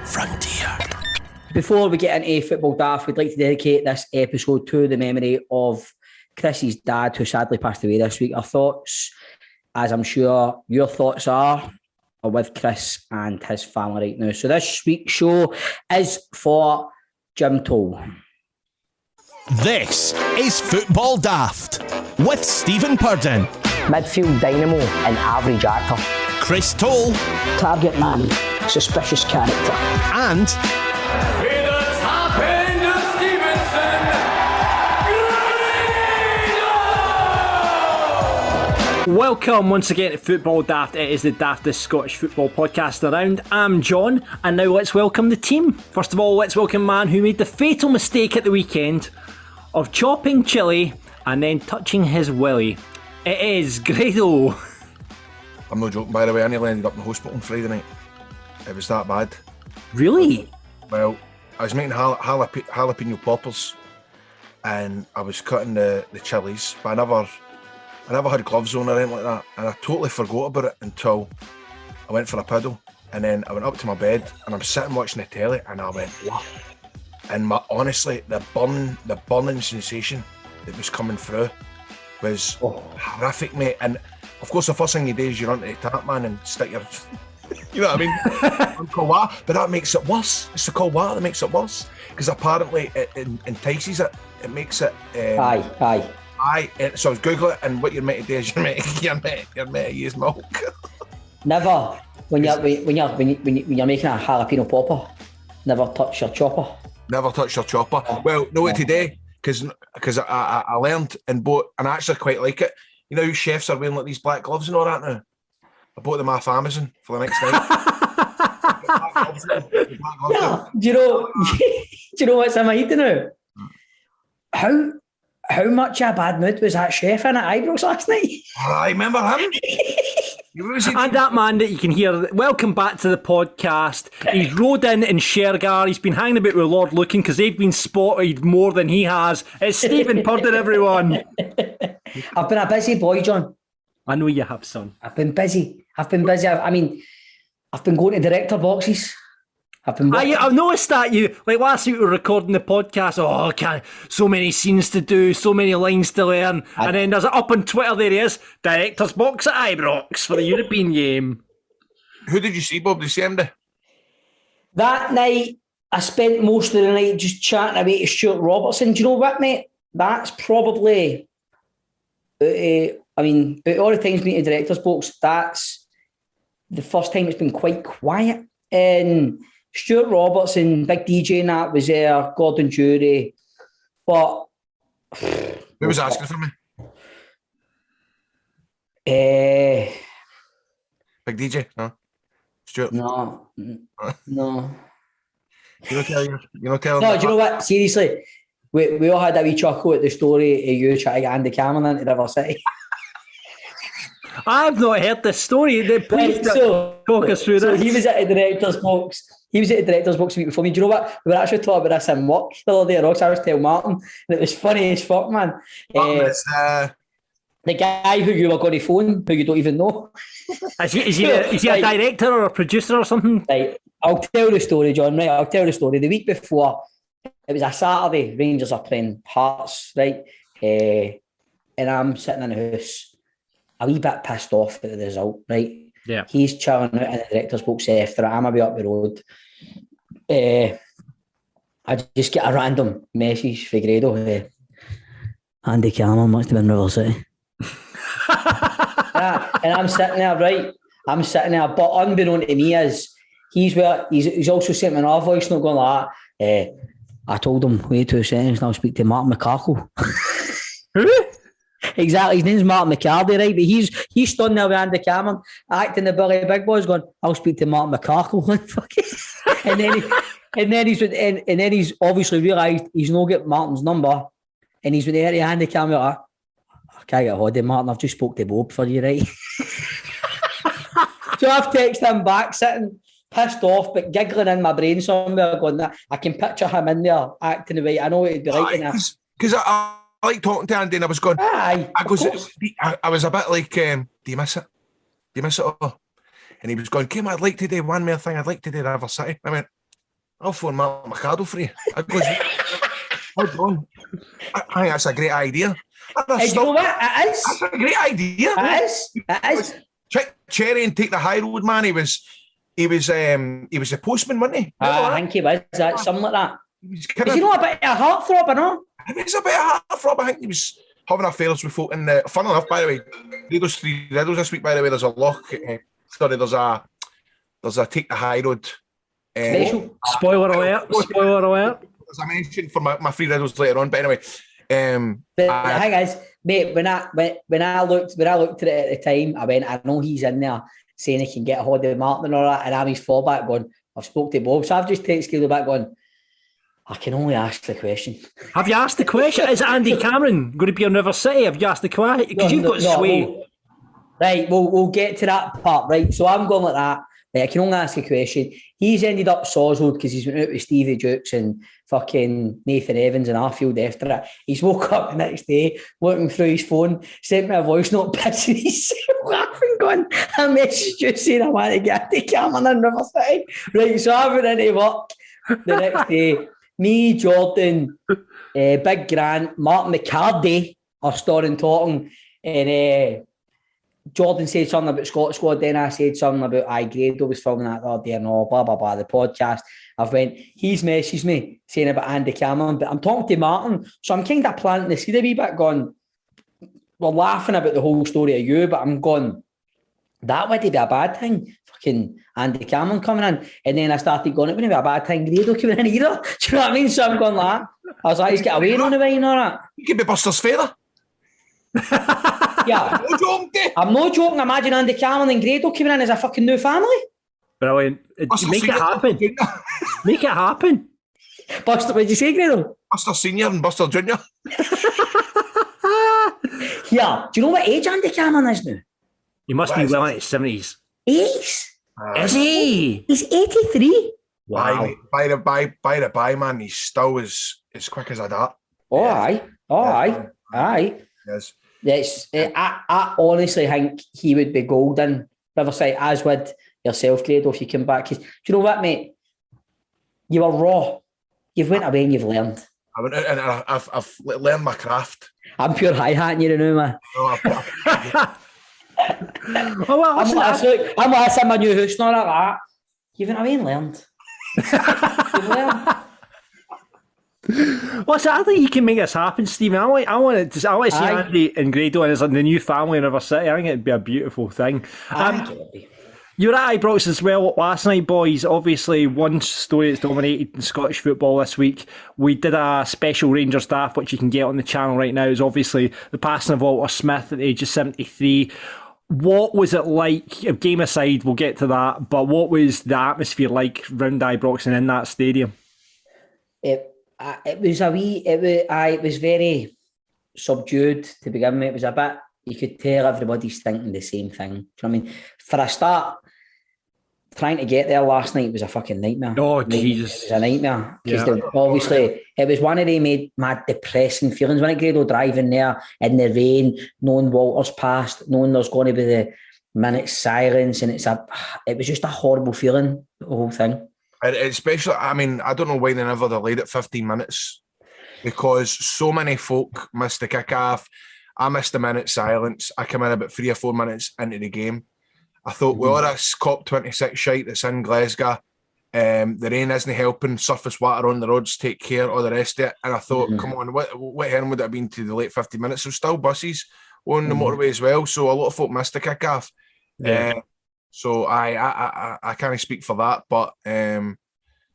frontier. Before we get into Football Daft, we'd like to dedicate this episode to the memory of Chris's dad, who sadly passed away this week. Our thoughts, as I'm sure your thoughts are with Chris and his family right now. So this week's show is for Jim Toll. This is Football Daft with Stephen Purden, Midfield dynamo and average actor. Chris Toll, Target man, suspicious character. and Welcome once again to Football Daft. It is the daftest Scottish football podcast around. I'm John, and now let's welcome the team. First of all, let's welcome a man who made the fatal mistake at the weekend of chopping chilli and then touching his willy. It is Grado. I'm not joking, by the way. I nearly ended up in the hospital on Friday night. It was that bad. Really? Well, I was making jalapeno poppers and I was cutting the chilies, but I never had gloves on or anything like that, and I totally forgot about it until I went for a piddle, and then I went up to my bed and I'm sitting watching the telly and I went, what? And honestly, the burning sensation that was coming through was horrific, mate. And of course, the first thing you do is you run to the tap man and stick your, you know what I mean, cold water. But that makes it worse. It's the cold water that makes it worse, because apparently it entices it. It makes it. Aye. So I was Googling it, and what you're meant to do is you're meant to use milk. Never, when you're making a jalapeno popper, never touch your chopper. Never touch your chopper. Well, no, today, because I learned and bought, and I actually quite like it. You know, chefs are wearing like these black gloves and all that now. I bought them off Amazon for the next night. Yeah, do you know what's in my head now? How much of a bad mood was that chef in at Ibrox last night? I remember him. And that man that you can hear, welcome back to the podcast. He's rode in Shergar. He's been hanging about with Lord Lucan because they've been spotted more than he has. It's Stephen Purden, everyone. I've been a busy boy, John. I know you have, son. I've been busy. I've been going to director boxes. I've noticed that like last week we were recording the podcast. So many scenes to do, so many lines to learn, and then there's it up on Twitter. There he is, director's box at Ibrox for the European game. Who did you see, Bob? Did you see him there? That night, I spent most of the night just chatting away to Stuart Robertson. Do you know what, mate? That's probably, out of all the times meeting director's box, that's the first time it's been quite quiet. And Stuart Robertson, big DJ and that was there, Gordon Jury, but... Who was asking for me? Big DJ? No? Stuart? No. You know, tell him. No, do you know what? Seriously, we all had a wee chuckle at the story of you trying to get Andy Cameron into River City. I've not heard this story. Please talk us through this. He was at the director's box. He was at the director's box a week before me. Do you know what? We were actually talking about this in work the other day. I was telling Martin, and it was funny as fuck, man. The guy who you were going to phone, who you don't even know. Is he a director or a producer or something? Right. I'll tell the story, John. Right. I'll tell the story. The week before, it was a Saturday. Rangers are playing Hearts, right? And I'm sitting in the house, a wee bit pissed off at the result, right? Yeah. He's chilling out in the director's box after it. I'm a bit up the road. I just get a random message for Grado. Andy Cameron must have been River City. And I'm sitting there, right? But unbeknown to me is he's also sent me another voice note going like that. I told him, wait 2 seconds and I'll speak to Martin McCarkle. Who? Exactly, his name's Martin McCardy, right? But he's stood there with Andy Cameron acting the Billy Big Boys going, I'll speak to Martin McCarkle. and then he's obviously realised he's not got Martin's number, and he's went there to Andy Cameron like, I can't get a hold of Martin, I've just spoke to Bob for you, right? So I've texted him back, sitting pissed off but giggling in my brain somewhere, going, I can picture him in there acting the way I know what he'd be like. Because I like talking to Andy, and I was going, I was a bit like, do you miss it? Do you miss it all? And he was going, Kim, I'd like to do one more thing. I'd like to do River City. I went, I'll phone Mark Mercado for you. I goes, hold on. I think that's a great idea. Hey, do you know what? It is. That's a great idea. It is. Check Cherry and take the high road, man. He was a postman, wasn't he? I think he was. Something like that. Is he not a bit of a heartthrob, or not? He was a bit of a heartthrob. I think he was having affairs with folk in the. Fun enough, by the way, Grado's 3 Riddles this week. By the way, there's a lock. There's a take the high road. Special. Spoiler alert. Spoiler alert. As I mentioned for my 3 Riddles later on. But anyway, hi guys, mate. When I looked at it at the time, I went, I know he's in there saying he can get a hold of Martin and all that, and I'm his fallback going, I've spoke to Bob, so I've just texted Grado back going, I can only ask the question. Have you asked the question? Is Andy Cameron going to be on River City? Have you asked the question? Because you've got sway. Right, we'll get to that part, right? So I'm going like that. Right, I can only ask a question. He's ended up sozzled because he's went out with Stevie Jukes and fucking Nathan Evans and Arfield after it. He's woke up the next day, looking through his phone, sent me a voice note, pissing himself, laughing, going, I messaged you saying I want to get the Cameron in River City. Right, so I went into work the next day. Me, Jordan, Big Grant, Martin McCarty are storing talking, and Jordan said something about Scott Squad, then I said something about Grado was filming that the other day and all, blah, blah, blah, the podcast. I've went, he's messaged me saying about Andy Cameron, but I'm talking to Martin, so I'm kind of planting the seed a wee bit going, we're laughing about the whole story of you, but I'm going, that would be a bad thing, fucking Andy Cameron coming in. And then I started going, it wouldn't be a bad thing, Grado coming in either. Do you know what I mean? So I'm going like that. I was like, he's got away on the way and all that. You could be Buster's feather. Yeah. I'm not joking. Imagine Andy Cameron and Grado coming in as a fucking new family. Brilliant. Make it happen. Make it happen. Buster, what did you say, Grado? Buster Senior and Buster Junior. Yeah. Do you know what age Andy Cameron is now? He must be well into his 70s. Is he? He's 83. Wow. By the by, man, he's still as quick as a dart. Aye. Yes. Yes, I honestly think he would be golden, Riverside, as would yourself, Grado, if you come back. Do you know what, mate? You were raw. You've went away and you've learned. I've learned my craft. I'm pure hi-hatting you now, man. I'm like in my new house, not like that. You've went away and learned. You've learned. Well, so I think you can make this happen, Stephen. I want to see Andy and Grado as the new family in River City. I think it'd be a beautiful thing. You were at Ibrox as well last night, boys. Obviously, one story that's dominated in Scottish football this week. We did a special Rangers staff, which you can get on the channel right now, is obviously the passing of Walter Smith at the age of 73. What was it like? Game aside, we'll get to that, but what was the atmosphere like round Ibrox and in that stadium? It was very subdued to begin with. It was a bit, you could tell everybody's thinking the same thing. Do you know what I mean? For a start, trying to get there last night was a fucking nightmare. Oh, Jesus. It was a nightmare. Because obviously, it was one of them made mad depressing feelings when Grado driving there in the rain, knowing Walter's passed, knowing there's going to be the minute silence, and it was just a horrible feeling, the whole thing. Especially, I mean, I don't know why they never delayed it 15 minutes, because so many folk missed the kick-off. I missed a minute silence. I came in about 3 or 4 minutes into the game. I thought, with all this COP26 shite that's in Glasgow, the rain isn't helping, surface water on the roads take care, all the rest of it. And I thought, come on, what hell would it have been to the late 50 minutes? There were still buses on the motorway as well, so a lot of folk missed the kick-off. So I can't speak for that, but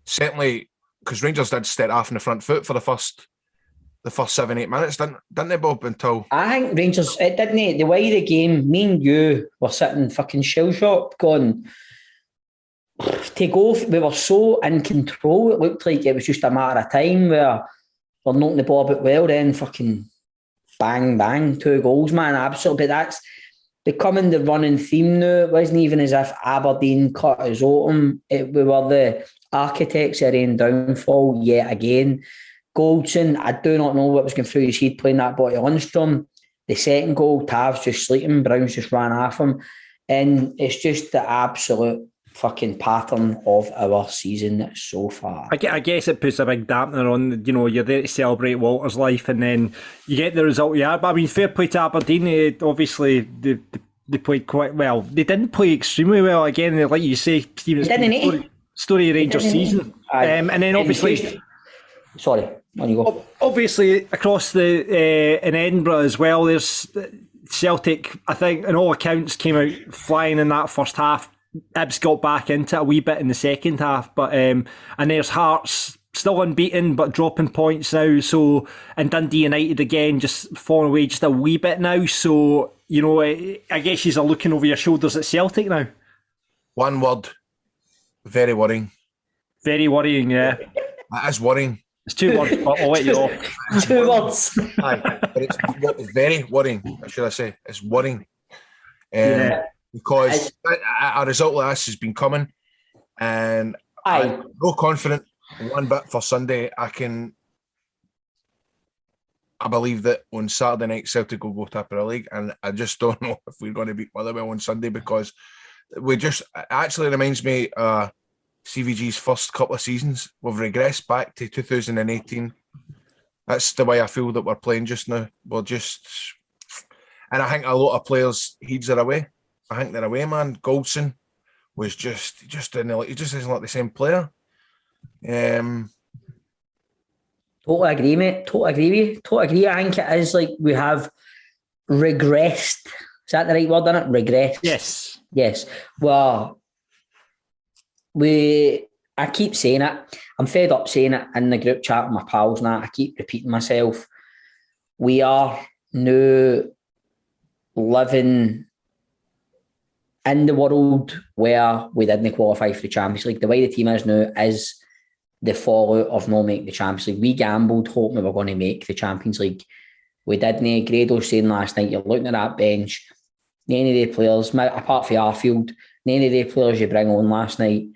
certainly, because Rangers did start off in the front foot for the first 7-8 minutes, didn't they, Bob? Until I think Rangers, it didn't. The way the game, me and you were sitting fucking shell shocked, going to go. We were so in control. It looked like it was just a matter of time where we're knocking the ball about well, then fucking bang bang, 2 goals, man. Absolutely, but that's becoming the running theme now. It wasn't even as if Aberdeen cut us open. We were the architects of their own downfall yet again. Goldson, I do not know what was going through his head playing that ball to Lundstrom. The second goal, Tav's just sleeping, Brown's just ran off him. And it's just the absolute fucking pattern of our season so far. I guess it puts a big dampener on, you're there to celebrate Walter's life and then you get the result you are. But I mean, fair play to Aberdeen. Obviously, they played quite well. They didn't play extremely well. Again, like you say, Stephen, story of Rangers season. And then obviously... Sorry, on you go. Obviously, across in Edinburgh as well, there's Celtic, I think, in all accounts, came out flying in that first half. Ibs got back into it a wee bit in the second half, but and there's Hearts still unbeaten but dropping points now. So, and Dundee United again just falling away just a wee bit now. So, I guess you're looking over your shoulders at Celtic now. One word, very worrying. Very worrying, yeah. That is worrying. It's 2 words, but I'll let you off. 2 words. Aye, but it's very worrying, should I say. It's worrying. Because a result like this has been coming, and I'm no confident one bit for Sunday. I believe that on Saturday night Celtic will go to Premier League, and I just don't know if we're going to beat Motherwell on Sunday, because it actually reminds me CVG's first couple of seasons. We've regressed back to 2018. That's the way I feel that we're playing just now. And I think a lot of players' heads are away. I think they're away, man. Goldson was he just isn't like the same player. Totally agree, mate. Totally agree with you. Totally agree. I think it is like we have regressed. Is that the right word, isn't it? Regressed. Yes. Well, I keep saying it. I'm fed up saying it in the group chat with my pals and that. I keep repeating myself. We are now living in the world where we didn't qualify for the Champions League. The way the team is now is the fallout of not making the Champions League. We gambled hoping we were going to make the Champions League. We didn't. Grado saying last night, you're looking at that bench, none of the players, apart from Arfield, none of the players you bring on last night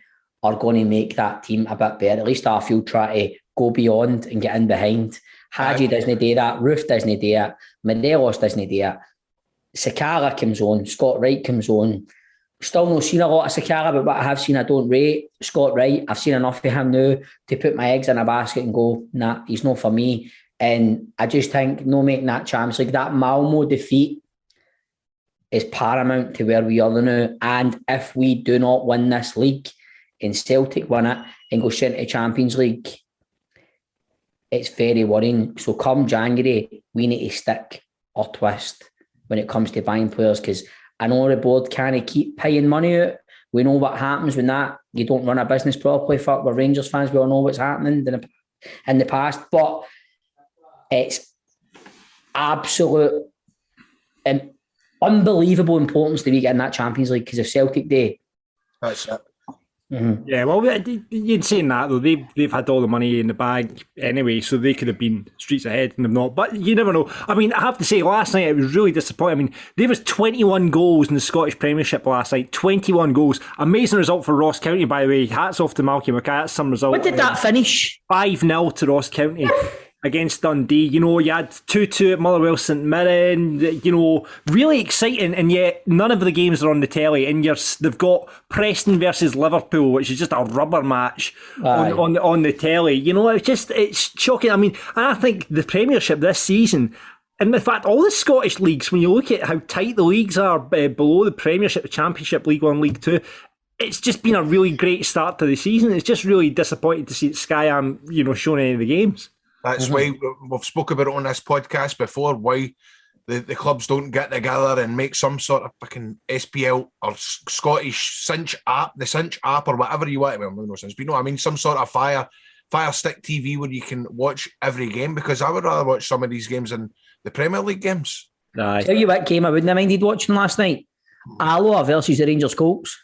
are going to make that team a bit better. At least Arfield try to go beyond and get in behind. Hadji doesn't do that. Roof doesn't do it. Morelos doesn't do it. Sakala comes on. Scott Wright comes on. Still not seen a lot of Sakala, but what I have seen I don't rate. Scott Wright, I've seen enough of him now to put my eggs in a basket and go, nah, he's not for me. And I just think no making that Champions League, that Malmo defeat is paramount to where we are now. And if we do not win this league and Celtic win it and go straight into Champions League, it's very worrying. So come January, we need to stick or twist when it comes to buying players, because I know the board can't keep paying money out. We know what happens when that you don't run a business properly. Fuck, we're Rangers fans, we all know what's happening in the past. But it's absolute unbelievable importance that we get in that Champions League, because if Celtic do, that's it. Mm-hmm. Yeah, well, you'd saying that though, they've had all the money in the bag anyway, so they could have been streets ahead and have not. But you never know. I mean, I have to say, last night it was really disappointing. I mean, there was 21 goals in the Scottish Premiership last night. 21 goals, amazing result for Ross County, by the way. Hats off to Malky Mackay. That's some result. What did that finish? 5-0 to Ross County. Against Dundee, you had 2-2 at Motherwell St Mirren, really exciting, and yet none of the games are on the telly, and they've got Preston versus Liverpool, which is just a rubber match on the telly. It's shocking. I mean, I think the Premiership this season, and in fact all the Scottish leagues, when you look at how tight the leagues are below the Premiership, the Championship, League 1, League 2, it's just been a really great start to the season. It's just really disappointing to see Sky Am, showing any of the games. That's why we've spoke about it on this podcast before, why the clubs don't get together and make some sort of fucking SPL or Scottish Cinch app, the Cinch app or whatever you want. Well, no sense, but you know what I mean? Some sort of Fire Stick TV where you can watch every game, because I would rather watch some of these games than the Premier League games. Aye. Tell you what game I wouldn't have minded watching last night. Alloa versus the Rangers Colts.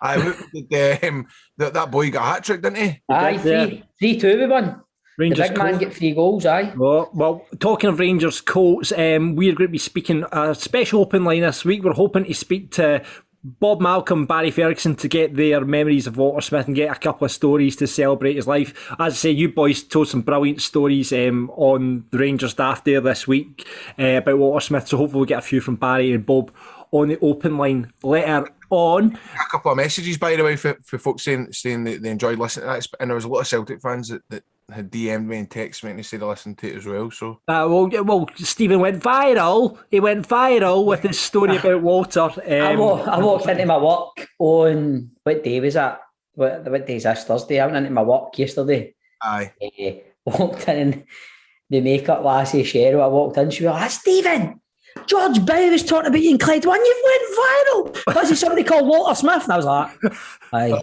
That boy got a hat-trick, didn't he? Aye, 3-2 we won. Rangers the big man get 3 goals, aye. Well, talking of Rangers Colts, we're going to be speaking a special open line this week. We're hoping to speak to Bob Malcolm, Barry Ferguson, to get their memories of Walter Smith and get a couple of stories to celebrate his life. As I say, you boys told some brilliant stories on the Rangers staff there this week about Walter Smith, so hopefully we'll get a few from Barry and Bob on the open line later on. A couple of messages, by the way, for folks saying that they enjoyed listening to that, and there was a lot of Celtic fans that had DM'd me and texted me and they said they listened to it as well. So well, Stephen went viral. He went viral with his story about Walter. I walked into my work on, what day was that? What day is this? Thursday. I went into my work yesterday. Aye. Walked in and the makeup lassie, Cheryl, I walked in, she went, Stephen, George Bow was talking about you in Clyde One, you've went viral. Was he somebody called Walter Smith? And I was like, aye,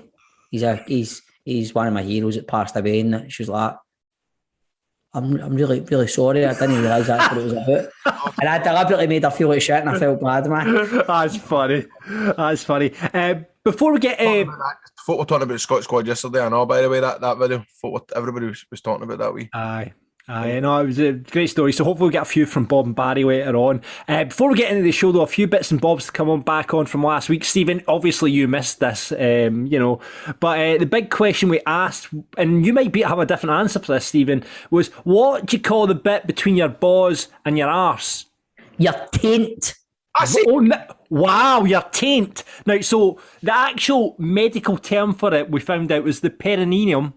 he's one of my heroes that passed away. And she was like, I'm really, really sorry. I didn't realise that's what it was about. And I deliberately made her feel like shit and I felt bad, man. That's funny. Before we get... Folk were talking about Scott Squad yesterday, I know, by the way, that video. Everybody was talking about that wee. Aye, no, it was a great story. So hopefully we'll get a few from Bob and Barry later on. Before we get into the show, though, a few bits and bobs to come on back on from last week. Stephen, obviously you missed this, but the big question we asked, and you might have a different answer for this, Stephen, was what do you call the bit between your balls and your arse? Your taint. Wow, your taint. Now, so the actual medical term for it, we found out, was the perineum.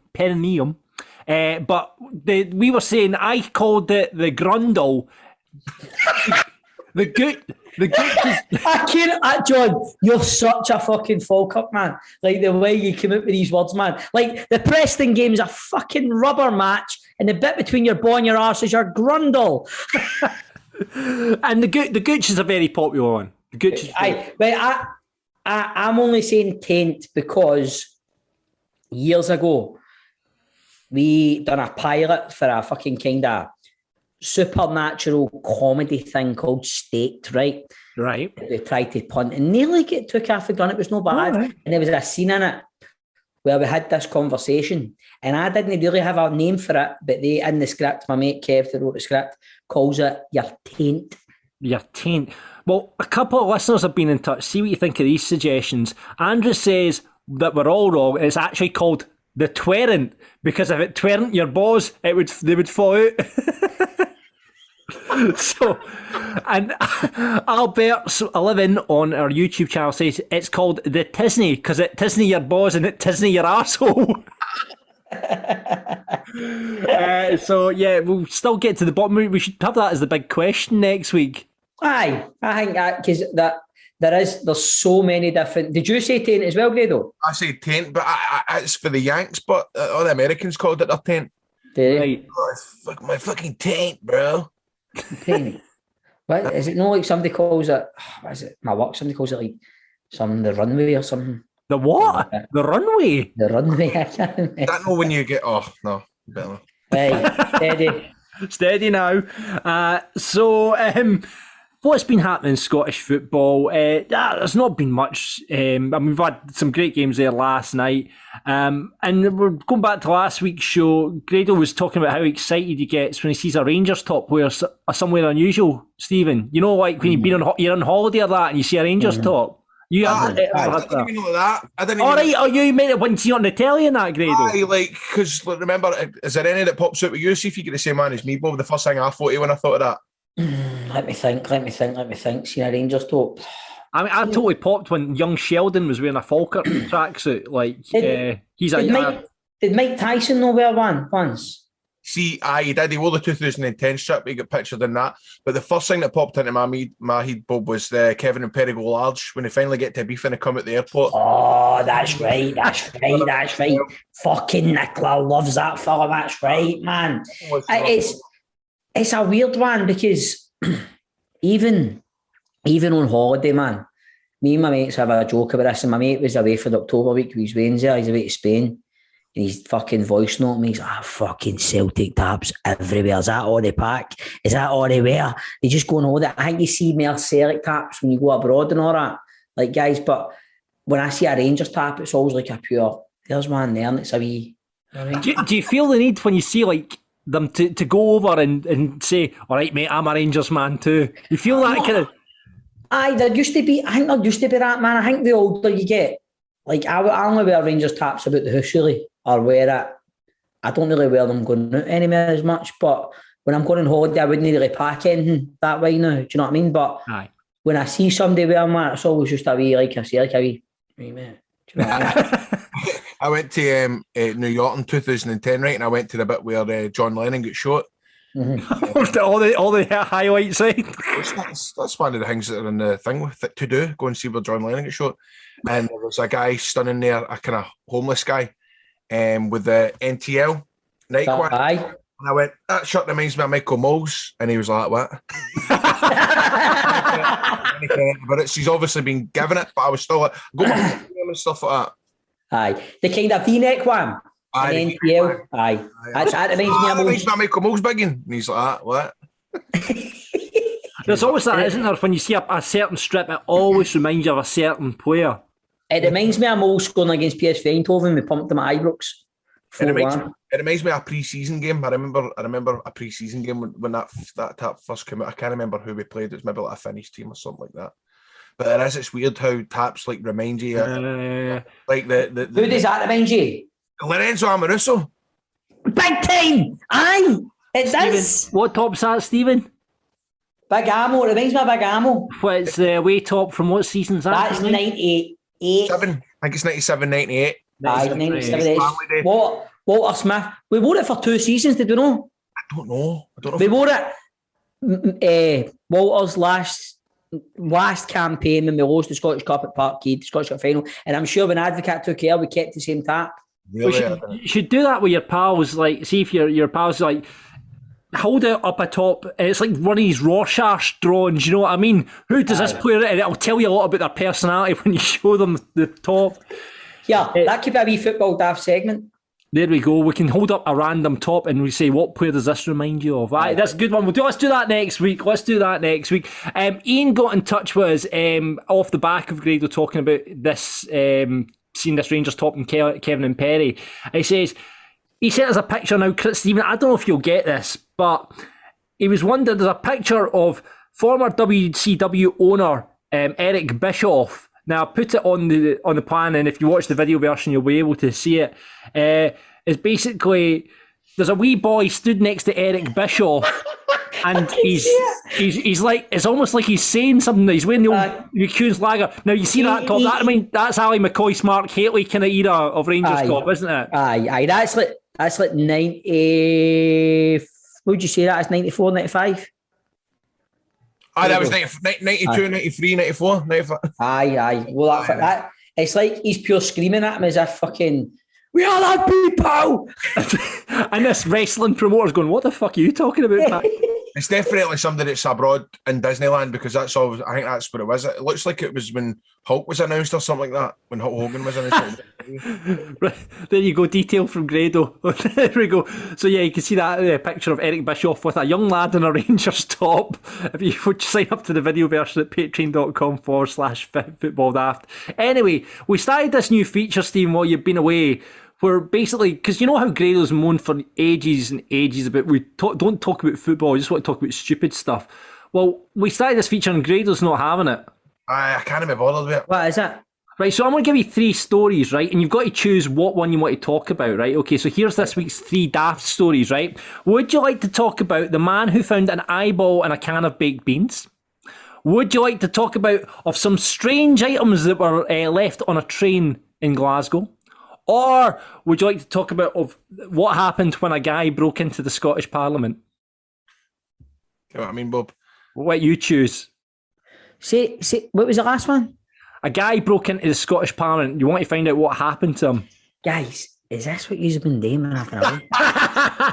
But we were saying, I called it the grundle. the good is... I can't, John, you're such a fucking Falkirk, man. Like the way you come up with these words, man. Like the Preston game's a fucking rubber match and the bit between your ball and your arse is your grundle. And the gooch is a very popular one. The gooch is I'm only saying taint because years ago we done a pilot for a fucking kind of supernatural comedy thing called Staked, right? Right. We tried to punt and nearly took half a gun. It was no bad. Right. And there was a scene in it where we had this conversation and I didn't really have a name for it, but they, in the script, my mate Kev, that wrote the script, calls it your taint. Your taint. Well, a couple of listeners have been in touch. See what you think of these suggestions. Andrew says that we're all wrong. It's actually called the twerrent, because if it twerrent your balls, they would fall out. So, and Albert's11 on our YouTube channel says it's called the Tisney because it Tisney your balls and it Tisney your arsehole. So yeah, we'll still get to the bottom. We should have that as the big question next week. Aye, I think that because there's so many different. Did you say taint as well, Grado? I say taint, but it's for the Yanks, but all the Americans called it their taint. Right. Oh, it's my fucking taint, bro. Taint. What is it? No, like somebody calls it. What is it? My work. Somebody calls it like the runway or something. The what? The runway. The runway. I can't remember. I don't know when you get. Oh no, better. Right, steady now. What's been happening in Scottish football? There's not been much. We've had some great games there last night. And we're going back to last week's show. Grado was talking about how excited he gets when he sees a Rangers top wear somewhere unusual, Stephen. You know, like when you're on holiday or that and you see a Rangers top. You I didn't even know that. You meant it when you see it on the telly and that, Grado? Because remember, is there any that pops out with you? See if you get the same man as me, Bob. The first thing I thought of when I thought of that. Let me think. See a Rangers top. I mean, I totally popped when young Sheldon was wearing a Falkirk tracksuit. Did Mike Tyson know wear one once? See, he did. He wore the 2010 strip. He got pictured in that. But the first thing that popped into my head, Bob, was Kevin and Perry Go Large when they finally get to beef and they come at the airport. Oh, that's right. Fucking Nicola loves that fella. That's right, man. It's a weird one because even on holiday, man, me and my mates have a joke about this, and my mate was away for the October week. He was Wednesday, he's away to Spain, and he's fucking voice note me. He's like, fucking Celtic tabs everywhere. Is that all they pack? Is that all they wear? They just go and all that. I think you see more Celtic taps when you go abroad and all that, like guys. But when I see a Rangers tap, it's always like a pure. There's one there, and it's a wee. Do you feel the need when you see like them to go over and say, all right, mate, I'm a Rangers man too? You feel that kind of... I think there used to be that, man. I think the older you get, like I only wear Rangers taps about the house really, or wear it. I don't really wear them going out anywhere as much, but when I'm going on holiday, I wouldn't really pack anything that way now. Do you know what I mean? But aye. when I see somebody wearing that, it's always just a wee, like I say, like a wee, right, mate. Do you know what I mean? I went to New York in 2010, right, and I went to the bit where John Lennon got shot. all the highlights, right? That's one of the things that are in the thing with it to do. Go and see where John Lennon got shot, and there was a guy standing there, a kind of homeless guy, with the NTL night watch. Aye. And I went, that shirt reminds me of Michael Moles, and he was like, what? But she's obviously been given it, but I was still like, go back and stuff like that. Aye, the kind of V-neck one. Aye, NPL. Aye. That reminds me of That reminds me of Michael Moles bigging. And he's like, what? There's always that, isn't there? When you see a certain strip, it always reminds you of a certain player. It reminds me of Moles scoring against PSV Eindhoven. We pumped them at Ibrox. It reminds me of a pre-season game. I remember a pre-season game when that tap first came out. I can't remember who we played. It was maybe like a Finnish team or something like that. But it's weird how taps like remind you. Like the who does that remind you? Lorenzo Amoruso. Big time! Aye! It does! What top's that, Stephen? Big Ammo. It reminds me of Big Ammo. What's the away top from what season's that? That's 98. I think it's 97, 98. Aye, 97. Walter Smith. We wore it for 2 seasons, did we know? I don't know. We wore it Walter's last campaign when we lost the Scottish Cup at Parkhead, the Scottish Cup final, and I'm sure when Advocate took care, we kept the same tap. Really? You should do that with your pals. Like, see if your pals like hold it up atop. It's like one of these Rorschach drawings. You know what I mean? Who does this player? And it'll tell you a lot about their personality when you show them the top. Yeah, that could be a wee football daft segment. There we go. We can hold up a random top and we say, what player does this remind you of? Right, that's a good one. Let's do that next week. Ian got in touch with us off the back of Grado talking about this, seeing this Rangers top and Kevin and Perry. He sent us a picture now, Stephen. I don't know if you'll get this, but he was wondering, there's a picture of former WCW owner Eric Bischoff. Now, I put it on the plan, and if you watch the video version, you'll be able to see it. It's basically, there's a wee boy stood next to Eric Bischoff, and he's like, it's almost like he's saying something. He's wearing the old Kuhn's lager. Now, you see that top? That's Ali McCoy, Mark Haley kind of era of Rangers top, isn't it? Aye. That's like 90. What would you say that is? 94, 95? Aye, that was 92, 93, 94, 95. Aye. Well, that it's like he's pure screaming at him as if fucking, we are that people! And this wrestling promoter's going, what the fuck are you talking about, Pat? It's definitely somebody that's abroad in Disneyland, because that's all. I think that's what it was. It looks like it was when Hulk was announced or something like that. When Hulk Hogan was announced. Right, there you go, detail from Grado. There we go. So yeah, you can see that picture of Eric Bischoff with a young lad in a Rangers top. If you would sign up to the video version at patreon.com/football daft. Anyway, we started this new feature, Steve, while you've been away. Where basically, because you know how Grado's moaned for ages and ages about don't talk about football, we just want to talk about stupid stuff. Well, we started this feature and Grado's not having it. I can't be bothered with it. What is it? Right, so I'm going to give you 3 stories, right? And you've got to choose what one you want to talk about, right? Okay, so here's this week's 3 daft stories, right? Would you like to talk about the man who found an eyeball in a can of baked beans? Would you like to talk about some strange items that were left on a train in Glasgow? Or would you like to talk about what happened when a guy broke into the Scottish Parliament? You know what I mean, Bob? What you choose? Say, what was the last one? A guy broke into the Scottish Parliament. You want to find out what happened to him? Guys, is this what you've been doing? I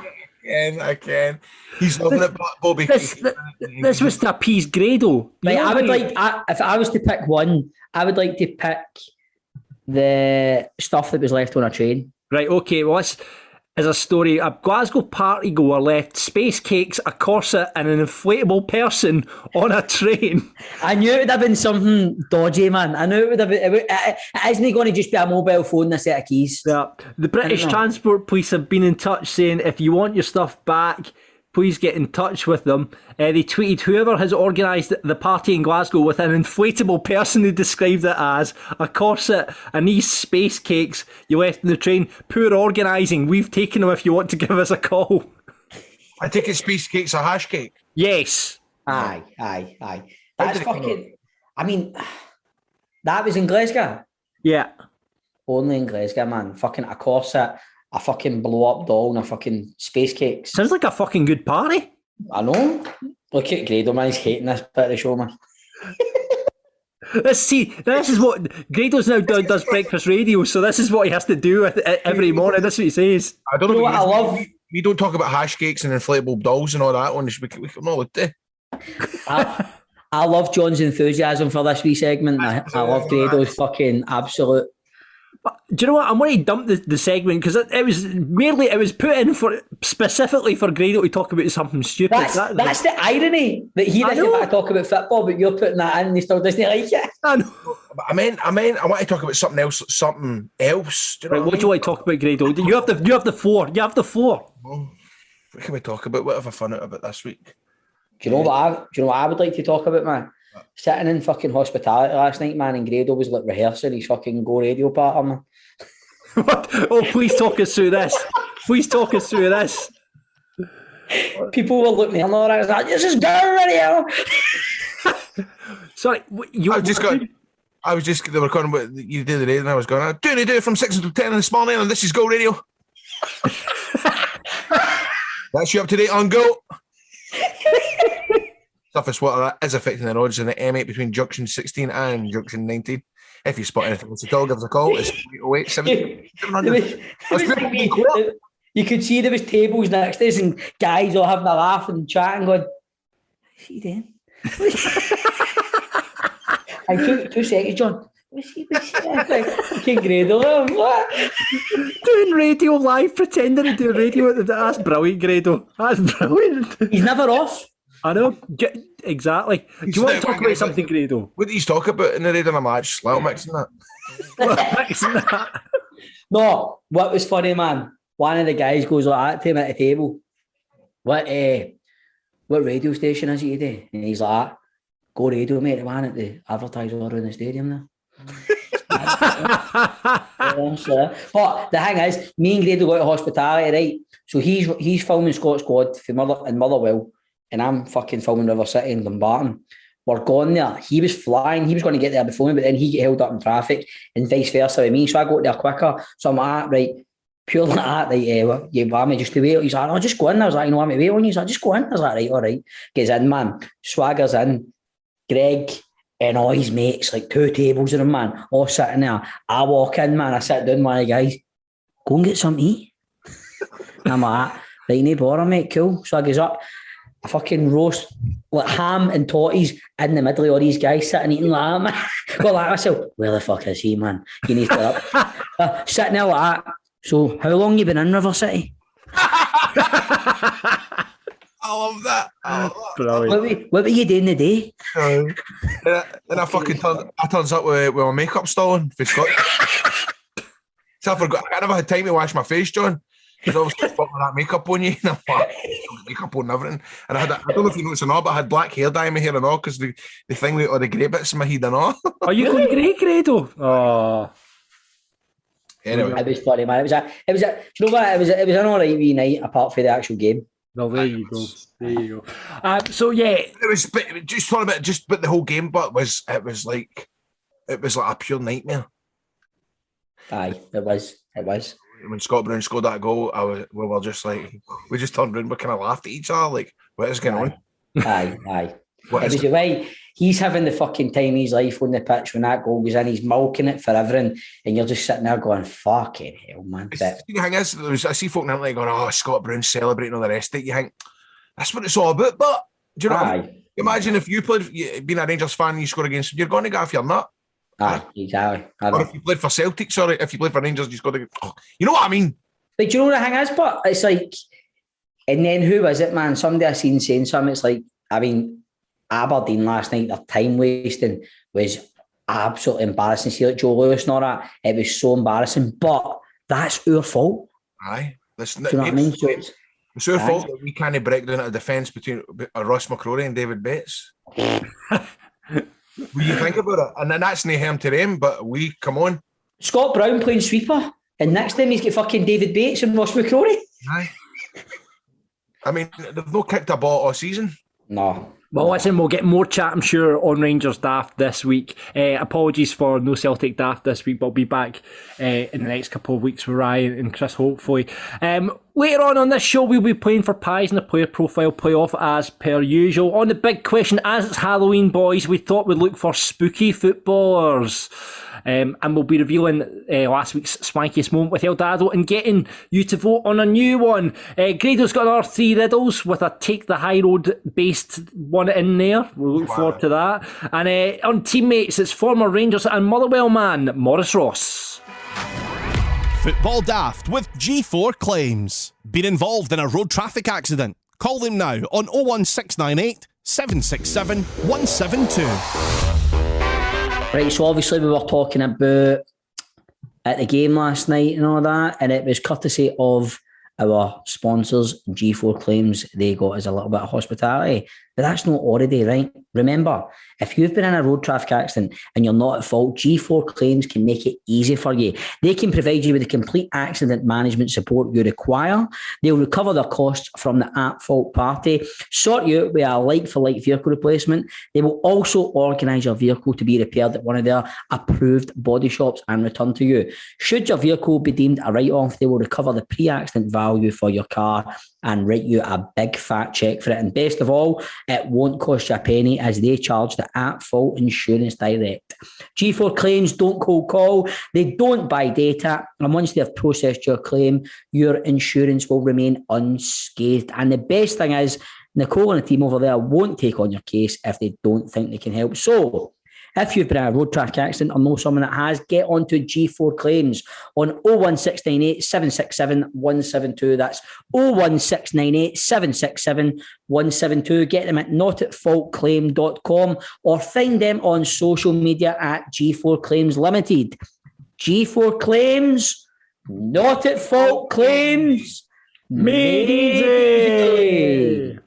can. He's loving it, Bobby. This was to appease Grado. Like, I would like, if I was to pick one, I would like to pick the stuff that was left on a train. Right, okay, well, this is a story. A Glasgow party goer left space cakes, a corset and an inflatable person on a train. I knew it would have been something dodgy, man. I knew it would have been. It isn't going to just be a mobile phone and a set of keys. Yeah. The British Transport Police have been in touch saying if you want your stuff back, please get in touch with them. They tweeted, whoever has organised the party in Glasgow with an inflatable person who described it as a corset and these space cakes you left in the train, poor organising. We've taken them if you want to give us a call. I take it space cake's a hash cake. Yes. Aye. That's fucking... I mean, that was in Glasgow. Yeah. Only in Glasgow, man. Fucking a corset, a fucking blow-up doll, and a fucking space cakes. Sounds like a fucking good party. I know. Look at Grado, man. He's hating this bit of the show, man. This is what Grado's now does breakfast radio, so this is what he has to do every morning. That's what he says. I don't You know know what I love? We don't talk about hash cakes and inflatable dolls and all that one. We can all do. I love John's enthusiasm for this wee segment. I love Grado's fucking absolute. But do you know what? I'm going to dump the segment because it was put in specifically for Grado to talk about something stupid. That's the irony that he doesn't want to talk about football, but you're putting that in and he still doesn't like it. I know. But I meant, I want to talk about something else. Do you know What do you want to talk about, Grado? You have the floor. You have the floor. What can we talk about? What have I found out about this week? Do you know what I would like to talk about, man? Sitting in fucking hospitality last night, man, and Grado was like rehearsing his fucking Go Radio part, man. What? Oh, please talk us through this. Please talk us through this. People were looking at him all right. Like, this is Go Radio. Sorry, they were calling what you did the radio, and I was going, I'm doing it from 6 until 10 this morning, and this is Go Radio. That's you up to date on Go. Surface water is affecting the roads in the M8 between junction 16 and junction 19. If you spot anything else at all, give us a call. It's 808 700. You could see there was tables next to us and guys all having a laugh and chatting, going, "What's he doing?" I took 2 seconds, John. What's he fucking Grado? What? Doing radio live, pretending to do radio. That's brilliant, Grado. That's brilliant. He's never off. I know, exactly. Do you want to talk about something, Grado? What did he talk about in the radio match? Little mixing that. No, what was funny, man? One of the guys goes like that to him at the table. What radio station is it today? And he's like, Go Radio, mate, the one at the advertiser in the stadium there. But the thing is, me and Grado go to hospitality, right? So he's filming Scott Squad for Motherwell, and I'm fucking filming River City in Dumbarton. We're going there. He was flying. He was going to get there before me, but then he get held up in traffic, and vice versa with me. So I got there quicker. So I'm like, right, pure like that, right? You want me just to wait? He's like, no, just go in. I was like, you know, I'm to wait on you. He's like, just go in. I was like, right, all right. Gets in, man. Swaggers in. Greg and all his mates, like 2 tables of them, man, all sitting there. I walk in, man. I sit down, one of the guys, go and get something to eat. And I'm like, right, no bother, mate, cool. So I goes up. A fucking roast, like ham and totties in the middle of all these guys sitting eating like that, man. Well, like myself, where the fuck is he, man? He needs to up. Sitting there like that. So, how long you been in River City? I love that. What were you doing today? And I fucking turns up with my makeup still on for Scott. So I forgot. I never had time to wash my face, John. Because I was fucking that makeup on you. And I'm like, makeup on and everything. And I don't know if you noticed or not, but I had black hair dye in my hair and all because the thing with all the grey bits in my head and all. Are you going grey, Grado? Oh. Anyway. It was funny, man. Do you know what? It was an alright wee night apart from the actual game. Well, there you go. So yeah, it was just talking about but the whole game, but it was like a pure nightmare. Aye, it was. When Scott Brown scored that goal, we were just like, we just turned around, we kind of laughed at each other, like, what is going on? Aye. It was the way he's having the fucking time of his life on the pitch when that goal goes in. He's milking it for everything, and you're just sitting there going, "Fucking hell, man!" The thing is, I see folk now like going, "Oh, Scott Brown celebrating all the rest of it." You think that's what it's all about, but do you know? What I mean? Imagine if you played, being a Rangers fan, and you score against, you're going to get off your nut. Aye, exactly. Or if you played for Celtic, sorry, if you played for Rangers, you just got to. You know what I mean? Like, do you know what the thing is? But it's like, and then who was it, man? Somebody I seen saying something. It's like, I mean, Aberdeen last night, their time wasting was absolutely embarrassing. See, like Joe Lewis and all that, it was so embarrassing. But that's our fault. Aye, do you know what I mean? So it's our fault that we can't break down a defence between Ross McCrory and David Bates. When you think about it, and then that's no harm to them, but come on. Scott Brown playing sweeper, and next time he's got fucking David Bates and Ross McCrory. Aye. I mean, they've not kicked a ball all season. No. Well, listen, we'll get more chat, I'm sure, on Rangers Daft this week. Apologies for no Celtic Daft this week, but I'll be back in the next couple of weeks with Ryan and Chris, hopefully. Later on this show, we'll be playing for Pies in the player profile playoff as per usual. On the big question, as it's Halloween, boys, we thought we'd look for spooky footballers. And we'll be revealing last week's swankiest moment with Eldado and getting you to vote on a new one. Grado's got our 3 riddles with a Take the High Road based one in there. We'll look forward to that. And on teammates, it's former Rangers and Motherwell man, Maurice Ross. Football Daft with G4 Claims. Been involved in a road traffic accident? Call them now on 01698 767 172. Right, so obviously we were talking about at the game last night and all that, and it was courtesy of our sponsors, G4 Claims. They got us a little bit of hospitality, but that's not already, right? Remember, if you've been in a road traffic accident and you're not at fault, G4 Claims can make it easy for you. They can provide you with the complete accident management support you require. They'll recover their costs from the at-fault party, sort you out with a like-for-like vehicle replacement. They will also organise your vehicle to be repaired at one of their approved body shops and returned to you. Should your vehicle be deemed a write-off, they will recover the pre-accident value for your car and write you a big fat check for it. And best of all, it won't cost you a penny as they charge the at-fault insurance direct. G4 Claims don't cold call, they don't buy data, and once they have processed your claim, your insurance will remain unscathed. And the best thing is, Nicole and the team over there won't take on your case if they don't think they can help. So, if you've been in a road traffic accident or know someone that has, get onto G4 Claims on 01698 767 172. That's 01698 767 172. Get them at notatfaultclaim.com or find them on social media at G4 Claims Limited. G4 Claims, not at fault claims, made easy.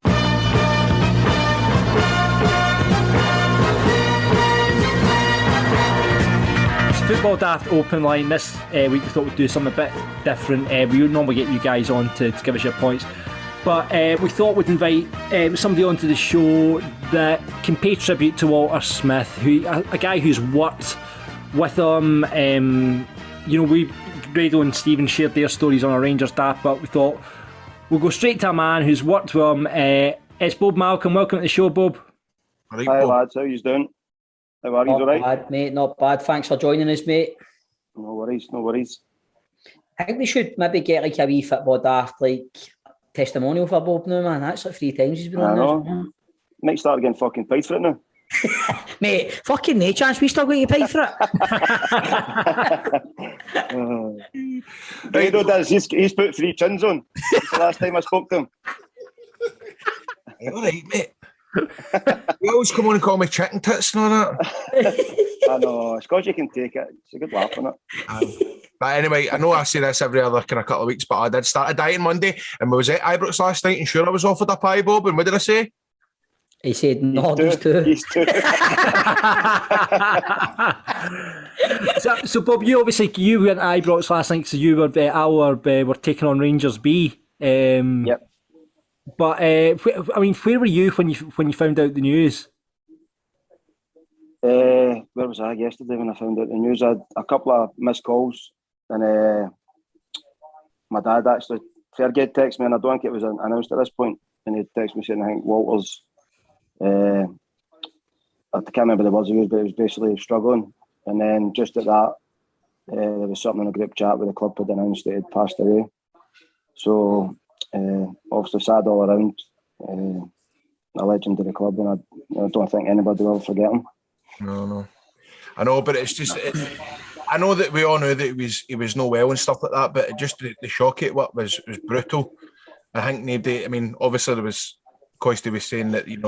Football Daft open line this week. We thought we'd do something a bit different. We would normally get you guys on to give us your points, but we thought we'd invite somebody onto the show that can pay tribute to Walter Smith, who a guy who's worked with him. We Grado and Stephen shared their stories on our Rangers Daft, but we thought we'll go straight to a man who's worked with him. It's Bob Malcolm. Welcome to the show, Bob. Hi, lads. How you doing? How are you? All right? Not bad, mate. Not bad. Thanks for joining us, mate. No worries. No worries. I think we should maybe get like a wee Football Daft testimonial for Bob now, man. That's like 3 times he's been on this. Might start getting fucking paid for it now. Mate, fucking no chance we still got you paid for it. Grado does. He's put 3 chins on. It's the last time I spoke to him. All right, mate. You always come on and call me chicken tits and all that. I know, it's because you can take it. It's a good laugh on it. But anyway, I know I say this every other kind of couple of weeks, but I did start a diet Monday and we was at Ibrox last night and sure I was offered a pie, Bob, and what did I say? He said, no, these two. So Bob, you were at Ibrox last night, so you were were taking on Rangers B. Yep. But where were you when you found out the news? Where was I yesterday when I found out the news? I had a couple of missed calls, and my dad actually, Fergie texted me, and I don't think it was announced at this point, and he texted me saying, I think Walter's, I can't remember the words he used, but he was basically struggling. And then just at that, there was something in a group chat where the club had announced that he'd passed away. So, obviously sad all around, a legend of the club, and I don't think anybody will forget him. No. I know, but it's just, I know that we all knew that he was no well and stuff like that, but just the shock at what was brutal. I think nobody, obviously there was, Coisty was saying that, he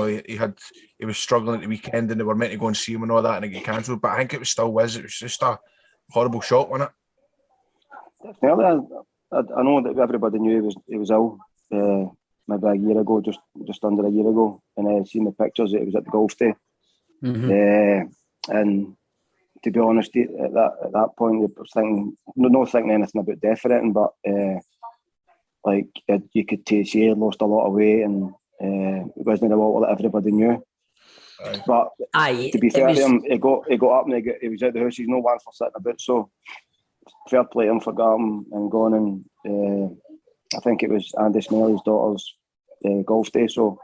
was struggling at the weekend and they were meant to go and see him and all that and it got cancelled, but I think it was just a horrible shock, wasn't it? Definitely. I know that everybody knew he was ill, maybe a year ago, just under a year ago, and I seen the pictures that he was at the golf day. Mm-hmm. And to be honest, at that point, I was thinking, not thinking anything about death or anything, but you could see he had lost a lot of weight, and it wasn't the Walter that everybody knew. But Aye, to be fair it was, to him, he got up and he was out the house. He's no one for sitting about. So fair play to him for going and going. And I think it was Andy Snelly's daughter's golf day. So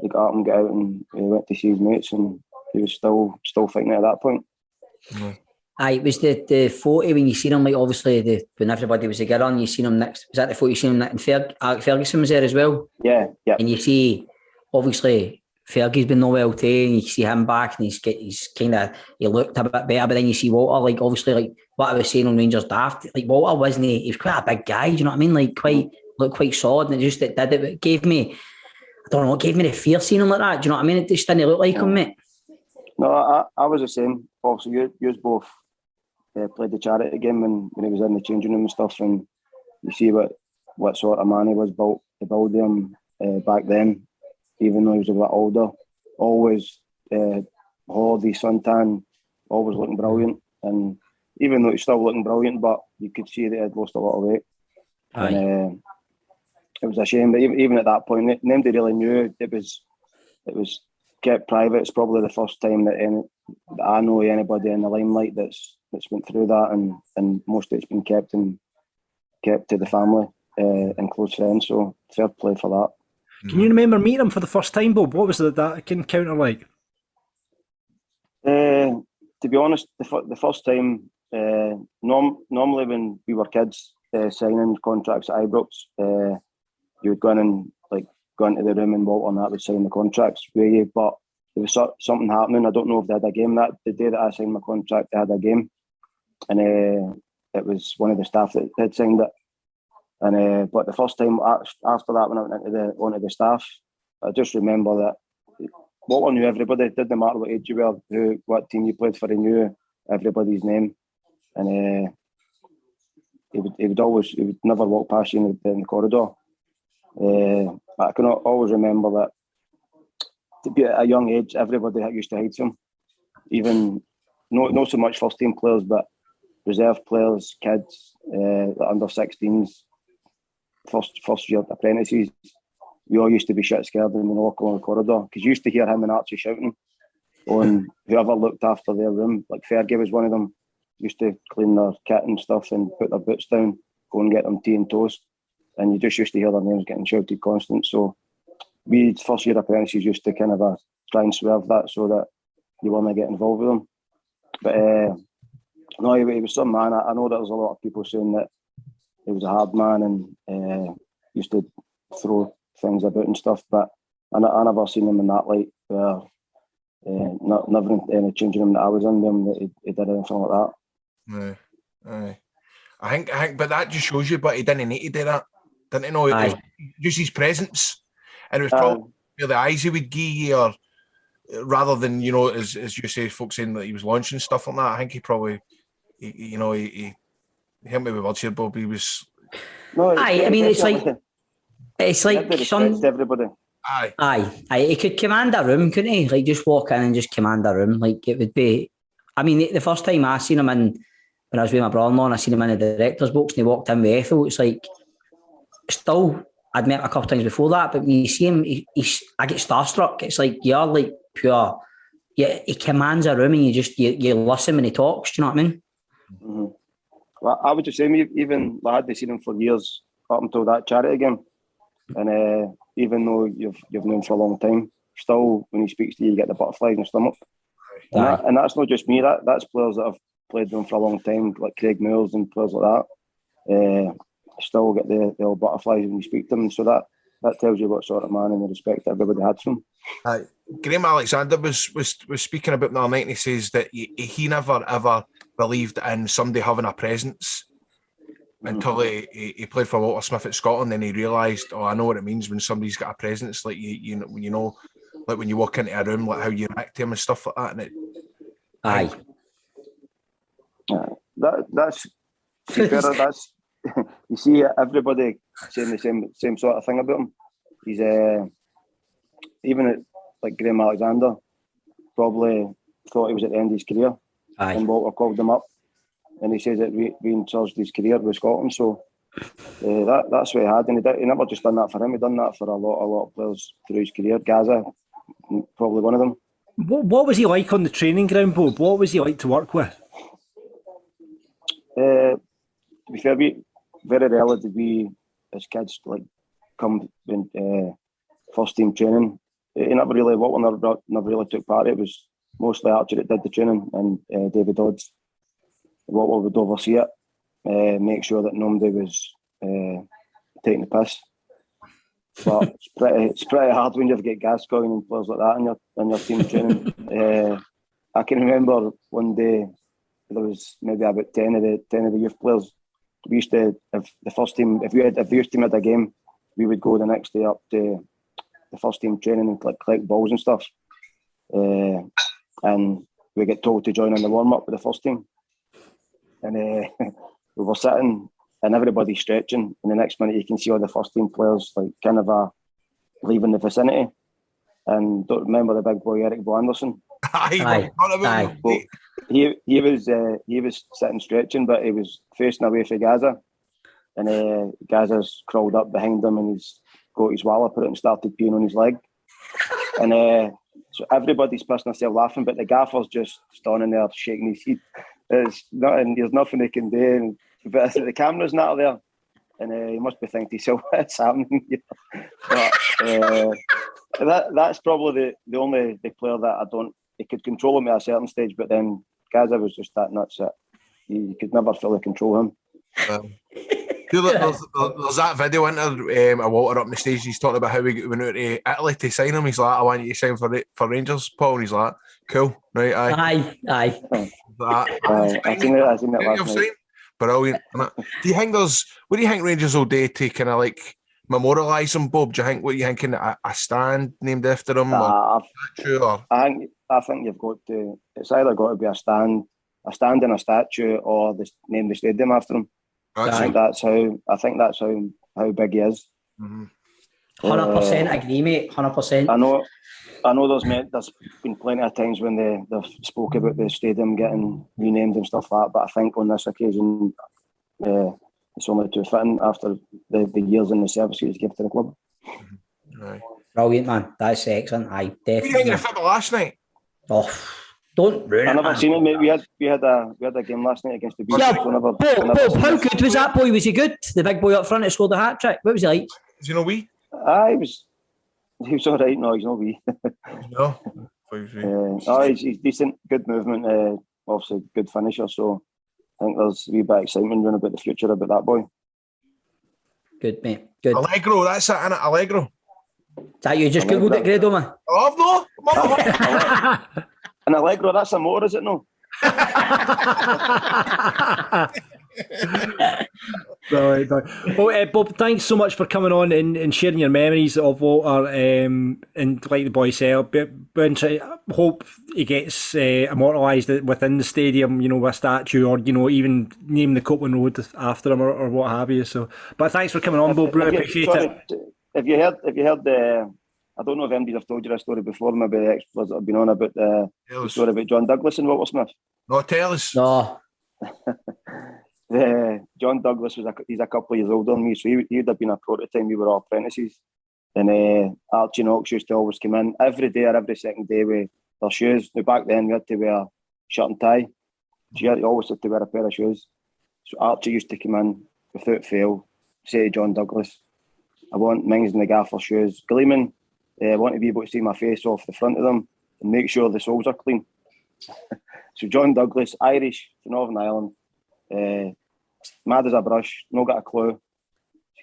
he got up and got out and he went to see his mates, and he was still fighting at that point. aye, it was the photo when you seen him, like obviously when everybody was together and you seen him next. Was that the photo you seen him next? And Alex Ferguson was there as well. Yeah. And you see, obviously, Fergie's been no well too, and you see him back, and he looked a bit better. But then you see Walter, like obviously, like what I was saying on Rangers Daft, like Walter wasn't he? He was quite a big guy. Do you know what I mean? Like looked quite solid, and it gave me, I don't know, it gave me the fear seeing him like that. Do you know what I mean? It just didn't look like him, mate. No, I was the same. Also, you both played the charity game when he was in the changing room and stuff, and you see what sort of man he was built to build him back then. Even though he was a bit older, always holiday suntan, always looking brilliant. And even though he's still looking brilliant, but you could see that he had lost a lot of weight. Aye. And it was a shame. But even at that point, nobody really knew. It was kept private. It's probably the first time that I know anybody in the limelight that's went through that, and most of it's been kept to the family and close friends. So fair play for that. Can you remember meeting him for the first time, Bob? What was that encounter like? To be honest, the first time, normally when we were kids signing contracts at Ibrox, you would go in and go into the room and Walter and that would sign the contracts with you. But there was something happening. I don't know if they had a game the day that I signed my contract. They had a game, and it was one of the staff that had signed it. And but the first time after that, when I went onto the staff, I just remember that Walter knew everybody. It didn't matter what age you were, what team you played for. He knew everybody's name, and he would never walk past you in the corridor. I can always remember that to be at a young age, everybody used to hate him. Even not so much first team players, but reserve players, kids, under 16s. First year apprentices, we all used to be shit scared in the locker on the corridor because you used to hear him and Archie shouting on whoever looked after their room. Like Fergie was one of them, used to clean their kit and stuff and put their boots down, go and get them tea and toast, and you just used to hear their names getting shouted constant. So we first year apprentices used to kind of try and swerve that so that you weren't get involved with them. But no, he was some man. I know that there's a lot of people saying that he was a hard man and used to throw things about and stuff, but I never seen him in that light where never in any changing room that I was in them that he did anything like that. Aye. I think, but that just shows you. But he didn't need to do that, didn't he? No, it was just his presence, and it was probably the eyes he would give you, or rather than as you say, folks saying that he was launching stuff like that. I think he probably, he help me with words here, Bob. He was. No, I mean, it's like everybody. Aye. He could command a room, couldn't he? Like just walk in and just command a room. Like it would be. I mean, the first time I seen him when I was with my brother-in-law, and I seen him in the director's box, and he walked in with Ethel. It's like still. I'd met him a couple of times before that, but when you see him, I get starstruck. It's like you're like pure. Yeah, he commands a room, and you listen when he talks. Do you know what I mean? Mm-hmm. Well, I would just say, even I hadn't seen him for years up until that charity game, and even though you've known him for a long time, still when he speaks to you, you get the butterflies in your stomach. And that's not just me. That's players that have played with him for a long time, like Craig Moores and players like that. Still get the old butterflies when you speak to them. So that tells you what sort of man and the respect that everybody had for him. Graham Alexander was speaking about the other night, and he says that he never ever believed in somebody having a presence until he played for Walter Smith at Scotland. Then he realised, I know what it means when somebody's got a presence. Like you know, like when you walk into a room, like how you react to him and stuff like that. And that's you see everybody saying the same sort of thing about him. He's even like Graham Alexander probably thought he was at the end of his career. And Walter called him up, and he says that re-charged his career with Scotland. So that's what he had, and he never just done that for him. He done that for a lot of players through his career. Gaza, probably one of them. What was he like on the training ground, Bob? What was he like to work with? To be fair, very rarely did we, as kids, like come in first team training. He never really never really took part. It was mostly Archie that did the training, and David Dodds. What would oversee it, make sure that nobody was taking the piss. But it's pretty hard when you've got Gascoigne and players like that in your team training. I can remember one day there was maybe about 10 of the youth players. We used to, if the first team, if the youth team had a game, we would go the next day up to the first team training and collect balls and stuff. And we get told to join in the warm up with the first team. And we were sitting and everybody's stretching. And the next minute you can see all the first team players like kind of leaving the vicinity. And don't remember the big boy Eric Bo Anderson. Aye. Well, he was sitting stretching, but he was facing away from Gaza, and Gaza's crawled up behind him, and he's got his wallet and started peeing on his leg, and so everybody's pissing themselves laughing, but the gaffer's just standing there shaking his head. There's nothing they can do, but the camera's not there, and he must be thinking to himself, what's happening here? But that's probably the only player that he could control him at a certain stage, but then Gaza was just that nuts that you could never fully control him. There's that video into Walter up on the stage. He's talking about how we went out to Italy to sign him. He's like, I want you to sign for Rangers, Paul. And he's like, cool, right? Aye. I seen it last night. Brilliant. What do you think Rangers will do to kind of like memorialise him, Bob? Do you think, what are you thinking, a stand named after him? Or statue, or? I think you've got to, it's either got to be a stand and a statue, or name the stadium after him. I think that's how big he is. 100% agree, mate. 100%. I know there's been plenty of times when they've spoke about the stadium getting renamed and stuff like that, but I think on this occasion it's only too fitting after the years in the service he's given to the club. Right. Brilliant, man. That's excellent. Aye, definitely. What did you think of the football last night? Oh, don't ruin it. I've never seen it, mate. We had a game last night against the Bischoff. Bob, how good was that boy? Was he good? The big boy up front that scored the hat trick. What was he like? Is he no wee? He was all right. No, he's no wee. No. He's decent, good movement. Obviously, good finisher. So I think there's a wee bit of excitement running about the future about that boy. Good, mate. Good. Allegro, that's it, innit? Allegro. Is that you just googled it, Grado, man? Oh, no. An Allegro, that's a motor, is it no? Well, Bob, thanks so much for coming on and sharing your memories of Walter. And like the boy said, hope he gets immortalised within the stadium, with a statue, or even name the Copeland Road after him, or what have you. So, but thanks for coming on, Bob. Really appreciate it. Have you heard the? I don't know if anybody have told you this story before. Maybe the experts that have been on about the story about John Douglas and Walter Smith. No, tell us. No. John Douglas he's a couple of years older than me, so he'd have been a pro at the time we were all apprentices. And Archie Knox used to always come in every day or every second day with their shoes. Now, back then we had to wear shirt and tie. So you always had to wear a pair of shoes. So Archie used to come in without fail, say to John Douglas, I want Mings and the gaffer shoes gleaming. I want to be able to see my face off the front of them and make sure the soles are clean. So John Douglas, Irish from Northern Ireland, mad as a brush, not got a clue.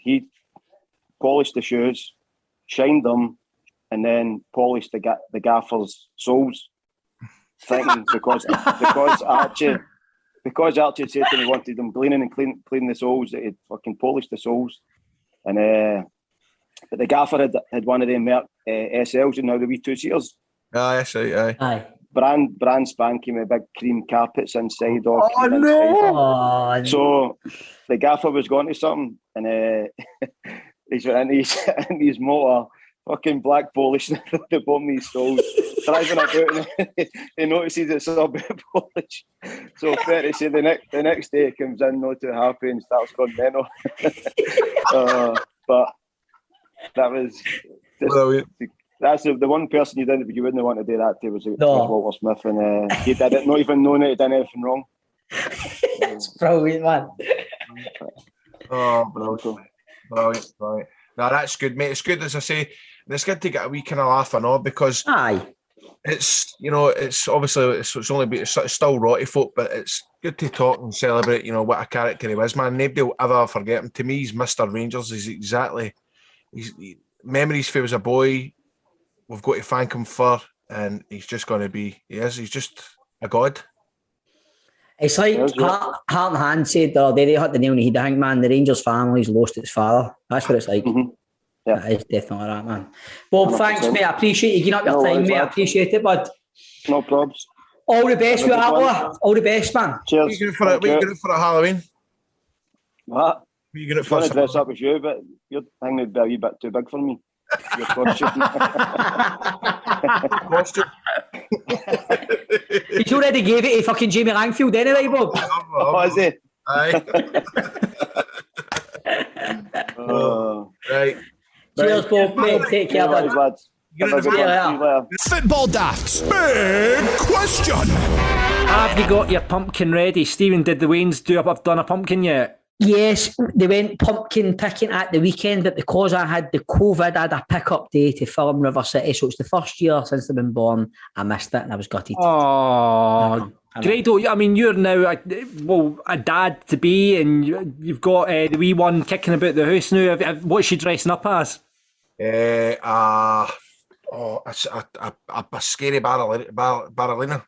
He polished the shoes, shined them, and then polished the gaffer's soles. Thinking because Archie said to him he wanted them cleaning and clean the soles, that he'd fucking polished the soles. And but the gaffer had one of them SLs, the wee two-seaters. That's right, Aye. Brand spanking with big cream carpets inside. Oh, no! So the gaffer was going to something, and he's in his motor, fucking black polish the bottom of his soles, driving about, and he notices it's a bit of polish. So fair to say, the next day he comes in not too happy and starts going mental. But that was That's the one person you wouldn't want to do that to was No. Walter Smith, and he did it not even knowing that he done anything wrong. It's brilliant, man. Oh, brilliant. No, that's good, mate. It's good, as I say. It's good to get a wee kind of laugh and all, because Aye. it's, you know, it's obviously it's still rotty folk, but it's good to talk and celebrate, you know, what a character he was, man. Nobody will ever forget him. To me, he's Mr. Rangers. Memories for he was a boy. We've got to thank him for, and he's just going to be. He's just a god. It's like Heart and Hand said the other day, they hit the nail on the head. I think, man, the Rangers family's lost its father. That's what it's like. Mm-hmm. Yeah. That is definitely that, man. Bob, thanks, mate. I appreciate you giving up your time, mate. I appreciate it, bud. No probs. All the best with that, all the best, man. Cheers. What are you going for a Halloween? What? What are you going I want to dress up as you, but your thing would be a wee bit too big for me. Your costume. He's already gave it to fucking Jamie Langfield anyway, Bob. Oh, is he? Aye. Right. Cheers, Bob, mate. Take care, bud. Lads. Get Have a in good the one. See you later. Football Daft's big question. Have you got your pumpkin ready? Stephen, did the Waynes have done a pumpkin yet? Yes, they went pumpkin picking at the weekend, but because I had the COVID, I had a pick-up day to film River City, so it's the first year since they've been born. I missed it and I was gutted. Oh, Grado, I mean, you're now a dad to be, and you've got the wee one kicking about the house now. What's she dressing up as? A scary ballerina.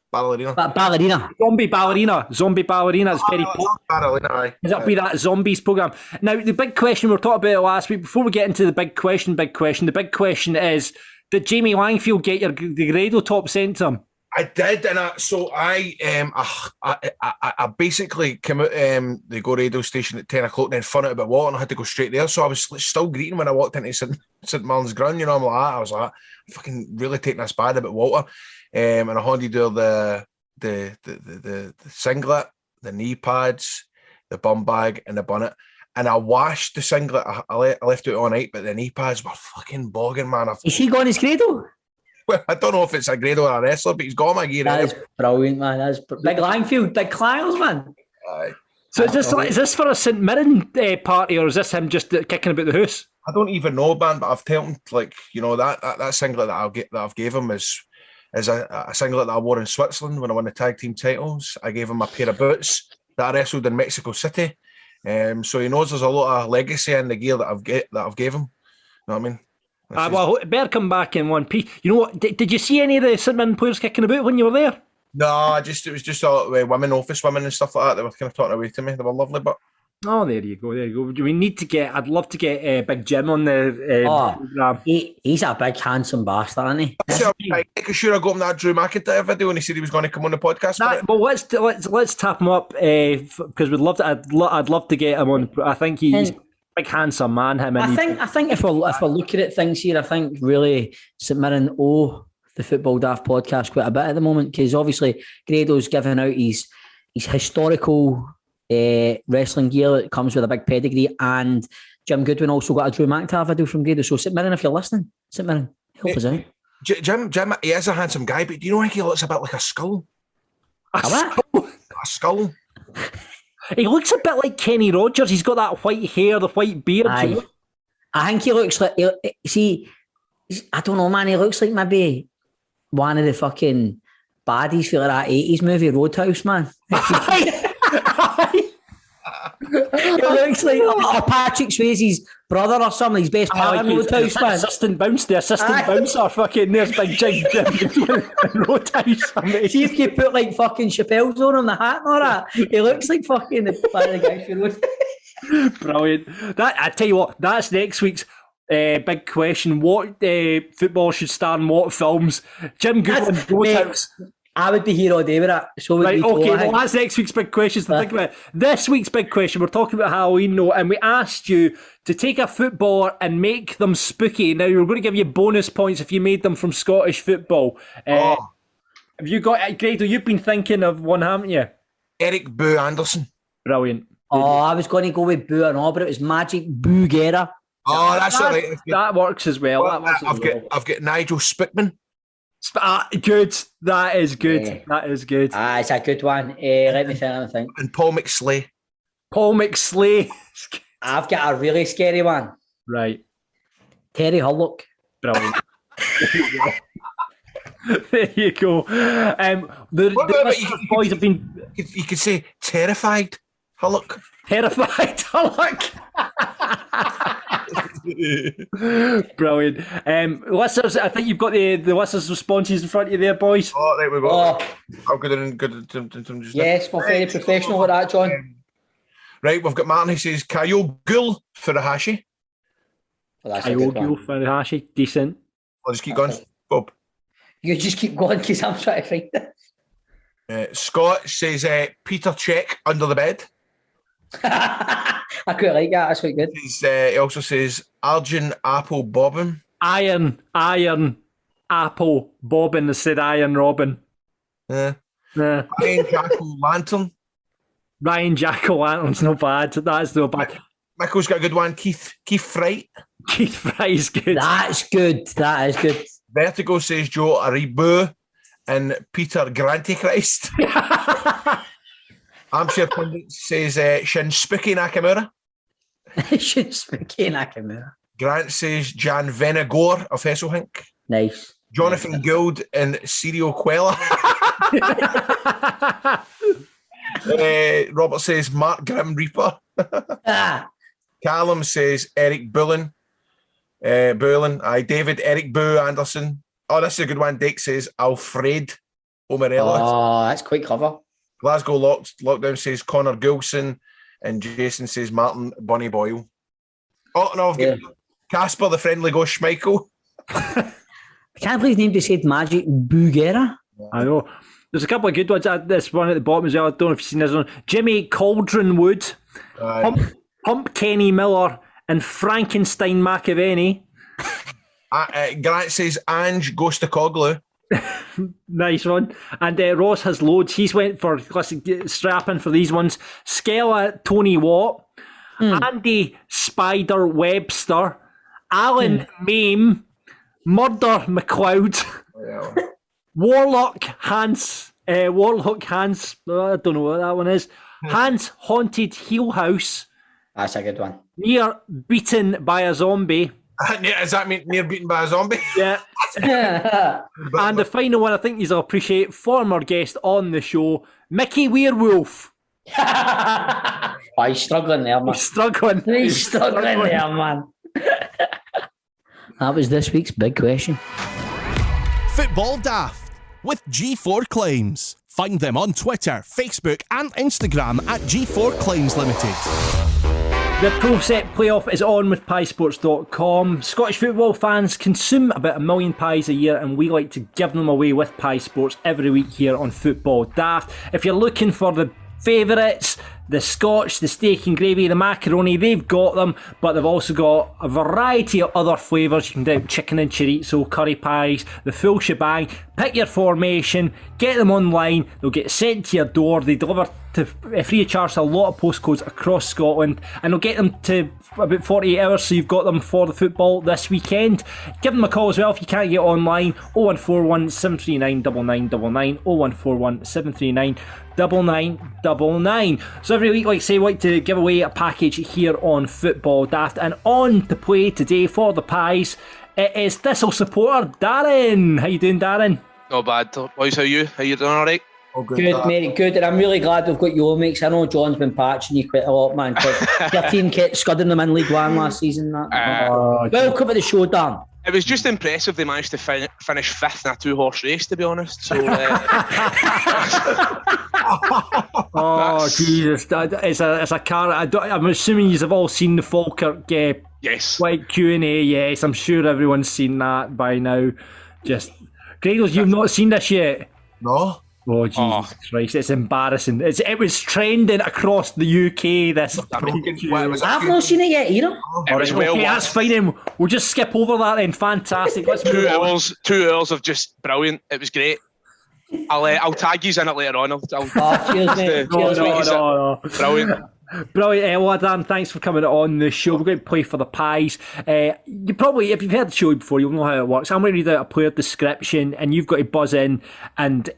Zombie ballerina. It's very Ballerina, aye. Is that be that zombies program? Now, the big question we were talking about it last week. Before we get into the big question, the big question is: did Jamie Langfield get the Grado top sent to him? I did, and I basically came out the Go radio station at 10 o'clock, then found out about water, and I had to go straight there. So I was still greeting when I walked into St Martin's Ground. You know, I was like, I'm fucking really taking this bad about water. And I handed her the singlet, the knee pads, the bum bag, and the bonnet. And I washed the singlet. I left it all night, but the knee pads were fucking bogging, man. Is he gone his Grado? Well, I don't know if it's a Grado or a wrestler, but he's got my gear. That is brilliant, man. That's big Langfield, big Clyles, man. Aye. So is this for a St Mirren party, or is this him just kicking about the house? I don't even know, man, but I've told him, like, you know, that singlet that I've gave him is a singlet that I wore in Switzerland when I won the tag team titles. I gave him a pair of boots that I wrestled in Mexico City. So he knows there's a lot of legacy in the gear that I've gave him. You know what I mean? Well, it better come back in one piece. You know what? Did you see any of the St Mirren players kicking about when you were there? No, it was just women, office women and stuff like that. They were kind of talking away to me. They were lovely, but... Oh, there you go. I'd love to get Big Jim on the program. He's a big, handsome bastard, isn't he? I'm sure I got him that Drew McIntyre video and he said he was going to come on the podcast. Well, let's tap him up because we'd love to. I'd love to get him on. I think he's... big handsome man, him. I think if we're looking at things here, I think really St Mirren owe the Football Daft podcast quite a bit at the moment, because obviously Grado's giving out his historical wrestling gear that comes with a big pedigree, and Jim Goodwin also got a Drew McIntyre video from Grado. So St Mirren, if you're listening, St Mirren, help us out. Jim, he is a handsome guy, but do you know think he looks a bit like a skull? A skull? He looks a bit like Kenny Rogers. He's got that white hair, the white beard. Aye. I think he looks like... I don't know, man. He looks like maybe one of the fucking baddies for like that 80s movie, Roadhouse, man. He looks like Patrick Swayze's brother or something, his best pal in Roadhouse, man. Assistant bouncer, fucking, there's big Jim Roadhouse. See if you put like fucking Chappelle's on him, the hat and all that. He looks like fucking the guy for Roadhouse. Brilliant. I tell you what, that's next week's big question. What football should star in what films? Jim Goodwin, Roadhouse. I would be here all day with that. So right, okay, well, that's next week's big question. So think about it. This week's big question, we're talking about Halloween, though, and we asked you to take a footballer and make them spooky. Now, we're going to give you bonus points if you made them from Scottish football. Have you got, Grado, you've been thinking of one, haven't you? Eric Boo Anderson. Brilliant. Oh, I was going to go with Boo and all, but it was Magic Boo Guerra. Oh, that's all right. That works as well. Well, I've got Nigel Spickman. Good. That is good. Yeah. That is good. It's a good one. Let me think. And Paul McSlay. Paul McSlay. I've got a really scary one. Right. Terry Hullock. Brilliant. There you go. The boys have been... You could say terrified Hullock. Terrified Hullock. Brilliant. Listeners, I think you've got the listeners' responses in front of you there, boys. Oh, there we go. Oh. How good and good. Yes, we're very professional with that, John. Right, we've got Martin who says Kayo Gul for the Hashi. Well, that's a good one. Furuhashi, decent. I'll just keep going. Bob. You just keep going because I'm trying to find it. Scott says Peter Cech under the bed. I quite like that. That's quite good. He also says Arjun Apple Bobbin. Iron, apple, bobbin instead Iron Robin. Ryan Jackal Lantern. Ryan Jack-o'-lantern's not bad. That's no bad. Michael's got a good one. Keith Fright. Keith Fry's good. That's good. That is good. Vertigo says Joe Aribu and Peter Grantichrist. Armchair Pundit says Shinsuke Nakamura. Shinsuke Nakamura. Grant says Jan Venagor of Hesselhink. Nice. Jonathan Gould and Serial Quella. Robert says Mark Grim Reaper. Callum says Eric Bullen. David Eric Boo Anderson. Oh, this is a good one. Dick says Alfred Omarello. Oh, that's quite clever. Glasgow Lockdown says Connor Gilson. And Jason says Martin Bunny Boyle. Oh, no, I've got Casper, the Friendly Ghost Schmeichel. I can't believe his name just said Magic Bugera. I know. There's a couple of good ones. This one at the bottom as well. I don't know if you've seen this one. Jimmy Cauldron Wood, Hump Kenny Miller, and Frankenstein McAvenny. Grant says Ange Gostacoglu. Nice one. And Ross has loads. He's went for strapping for these ones. Skella Tony Watt, Andy Spider Webster, Alan Mame, Murder McLeod, Warlock Hans. I don't know what that one is. Hans Haunted Heel House. That's a good one. Near Beaten by a Zombie. Does that mean near beaten by a zombie? Yeah. And the final one I think you'll appreciate, former guest on the show, Mickey Werewolf. Oh, he's struggling there, man. He's struggling there, man. That was this week's big question. Football Daft with G4 Claims. Find them on Twitter, Facebook and Instagram at G4 Claims Limited. The Pro Set Playoff is on with piesports.com. Scottish football fans consume about 1 million pies a year, and we like to give them away with Pie Sports every week here on Football Daft. If you're looking for the favourites, the scotch, the steak and gravy, the macaroni, they've got them, but they've also got a variety of other flavours. You can do chicken and chorizo, curry pies, the full shebang. Pick your formation, get them online, they'll get sent to your door. They deliver to free of charge to a lot of postcodes across Scotland, and they'll get them to about 48 hours, so you've got them for the football this weekend. Give them a call as well if you can't get online. 0141 739 9999, 0141 739 9999. So every week, like I say, we like to give away a package here on Football Daft, and on to play today for the pies, it is Thistle supporter Darren. How you doing, Darren? Not bad. Boys, how you doing, alright? Good, mate, good. And I'm really glad we've got you, mates. I know John's been patching you quite a lot, man, because your team kept scudding them in League One last season. Welcome to the show, Dan. It was just impressive they managed to finish fifth in a two-horse race, to be honest. So, oh, Jesus. It's a car. I'm assuming you've all seen the Falkirk yes. Like Q&A. Yes, I'm sure everyone's seen that by now. Just, Gregors, you've not seen this yet? No. Oh, Jesus Christ, it's embarrassing. It was trending across the UK. I've not seen it yet, either. Okay, that's fine then. We'll just skip over that then. Fantastic. Let's move on. 2 hours of just brilliant. It was great. I'll tag you in it later on. Cheers, mate. No. Brilliant. Brilliant. Well, Dan, thanks for coming on the show. We're going to play for the Pies. You probably, if you've heard the show before, you'll know how it works. I'm going to read out a player description, and you've got to buzz in and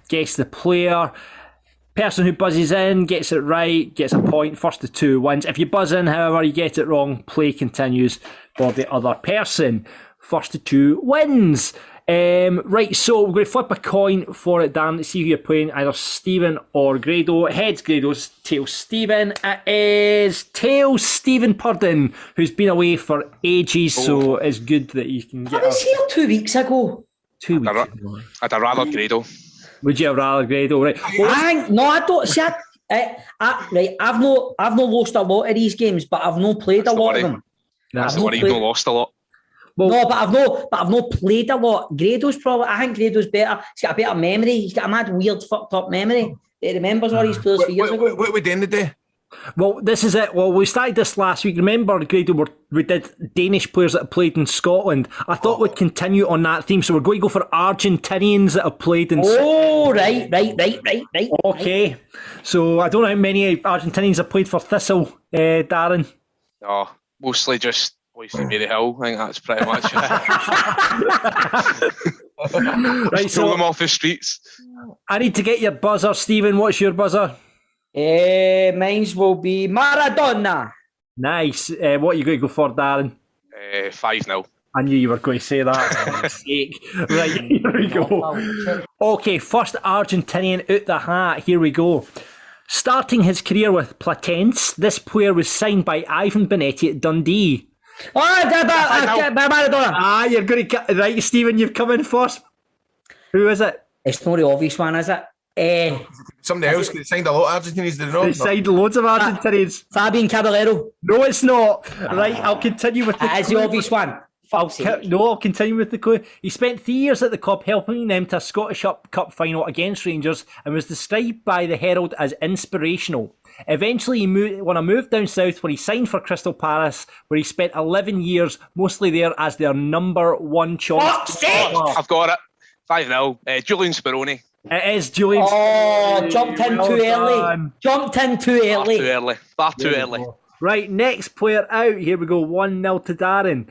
guess the player. Person who buzzes in, gets it right, gets a point. First to two wins. If you buzz in, however, you get it wrong, play continues for the other person. First to two wins. Right, so we're going to flip a coin for it, Dan, to see who you're playing, either Stephen or Grado. Heads Grado's, tails Stephen. It is tails Stephen Purden, who's been away for ages, so it's good that you can get I was here 2 weeks ago. 2 weeks ago. I'd have rather Grado. Would you have rather Grado? Right. Well, I don't see. Right, I've not lost a lot of these games, but I've not played a lot of them. That's the worry. You've not lost a lot. well, No, but I've not played a lot. Grado's probably. I think Grado's better. He's got a better memory. He's got a mad, weird, fucked up memory. He remembers all these players for years ago. What we doing today? Well, this is it. Well, we started this last week. Remember, Grado, we did Danish players that have played in Scotland. I thought we'd continue on that theme, so we're going to go for Argentinians that have played in Scotland. Oh, right. Okay. So I don't know how many Argentinians have played for Thistle, Darren. No, mostly just boys from Mary Hill. I think that's pretty much it. Right, Stole them so off the streets. I need to get your buzzer, Stephen. What's your buzzer? Mine will be Maradona. Nice. What are you going to go for, Darren? 5-0. I knew you were going to say that. For mistake. Right, here we go. Okay, first Argentinian out the hat. Here we go. Starting his career with Platense, this player was signed by Ivan Benetti at Dundee. Maradona. You're going to... Right, Stephen, you've come in first. Who is it? It's not the obvious one, is it? Somebody else signed a lot of Argentinians, did they not? They signed loads of Argentinians. Fabian Caballero. No, it's not. Right, I'll continue with the... That is the obvious one. I'll continue with the clue. He spent 3 years at the club helping them to a Scottish Cup final against Rangers and was described by the Herald as inspirational. Eventually, he moved down south when he signed for Crystal Palace, where he spent 11 years, mostly there as their number one choice. I've got it. 5-0. Julian Speroni. It is Julian. Oh, jumped in too early. Far too early. Right, next player out. Here we go. 1-0 to Darren.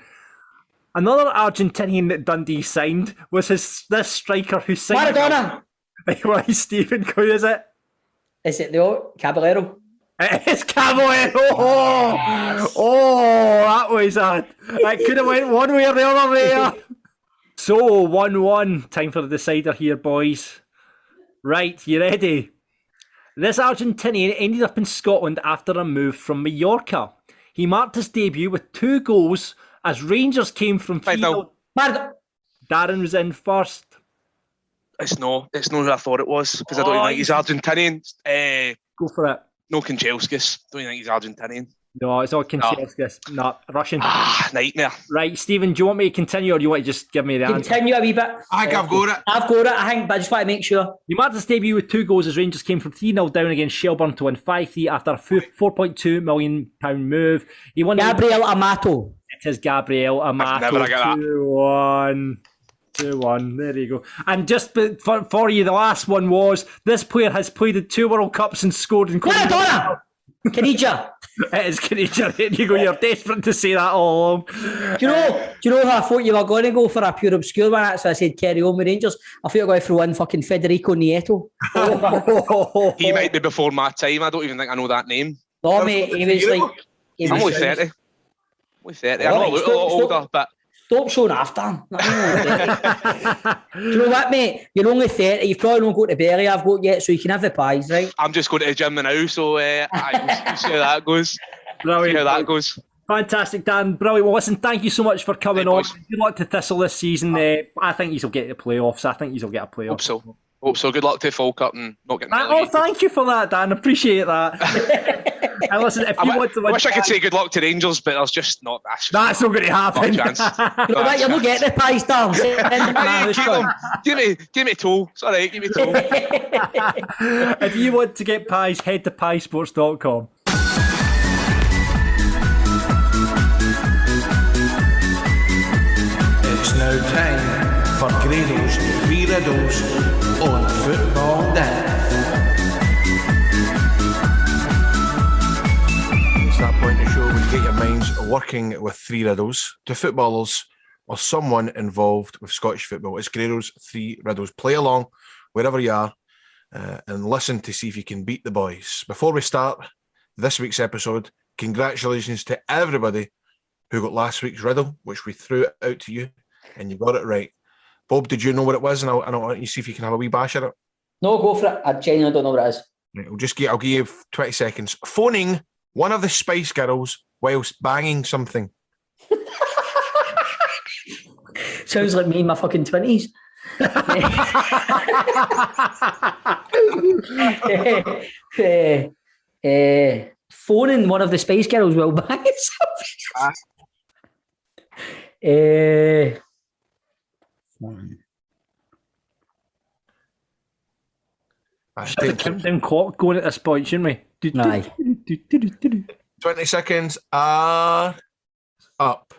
Another Argentinian that Dundee signed was this striker who signed... Maradona. Right, Stephen, who is it? Is it the Caballero? It is Caballero. Oh, that was a... It could have went one way or the other there. So, 1-1. Time for the decider here, boys. Right, you ready? This Argentinian ended up in Scotland after a move from Mallorca. He marked his debut with 2 goals as Rangers came from 3-0. Darren was in first. It's not who I thought it was, because I don't even think he's Argentinian. Go for it. No, Kanchelskis. Don't even think he's Argentinian. No, it's all Kanchelskis. No, Russian. Nightmare. Right, Stephen, do you want me to continue or do you want to just give me the answer? Continue a wee bit. I think I've got it. I think, but I just want to make sure. He marked his debut with 2 goals as Rangers came from 3-0 down against Shelburne to win 5-3 after a £4.2 million move. He won. Gabriel Amato. It is Gabriel Amato. 2-1. 2-1. There you go. And just for you, the last one was this player has played in 2 World Cups and scored in... Maradona! Canija. It is Canija. There you go. You're desperate to say that all along. Do you know who I thought you were going to go for a pure obscure one? That's why I said carry on with Rangers. I thought you were going to throw in fucking Federico Nieto. He might be before my time. I don't even think I know that name. No, mate, he was like... I'm only 30. I'm not a lot older, but... Stop showing after. Do you know what, mate? You're only 30. You've probably not got the belly I've got yet, so you can have the pies, right? I'm just going to the gym now, so we'll see how that goes. Brilliant. See how that goes. Fantastic, Dan. Brilliant. Well, listen, thank you so much for coming on. Boys. Good luck to Thistle this season. I think he'll get the playoffs. Hope so. Good luck to Falkirk and not getting relegated. Thank you for that, Dan. Appreciate that. And listen, if you want to win, I wish I could say good luck to Rangers, but there's just not. That's not going to happen. You know what? You're not getting the pies, Dan. Give me a toe. Sorry, give me a toe. If you want to get pies, head to piesports.com. It's now time for Grado's 3 riddles on Football Daft. working with 3 riddles to footballers or someone involved with Scottish football. It's Grado's 3 riddles. Play along wherever you are and listen to see if you can beat the boys. Before we start this week's episode, congratulations to everybody who got last week's riddle, which we threw out to you, and you got it right. Bob, did you know what it was? And I'll let you see if you can have a wee bash at it. No, go for it. I genuinely don't know what it is. Right, I'll give you 20 seconds. Phoning one of the Spice Girls whilst banging something. Sounds like me in my fucking 20s. Phoning one of the Spice Girls while banging something. Should have countdown clock going at this point, shouldn't we? Aye. 20 seconds are up.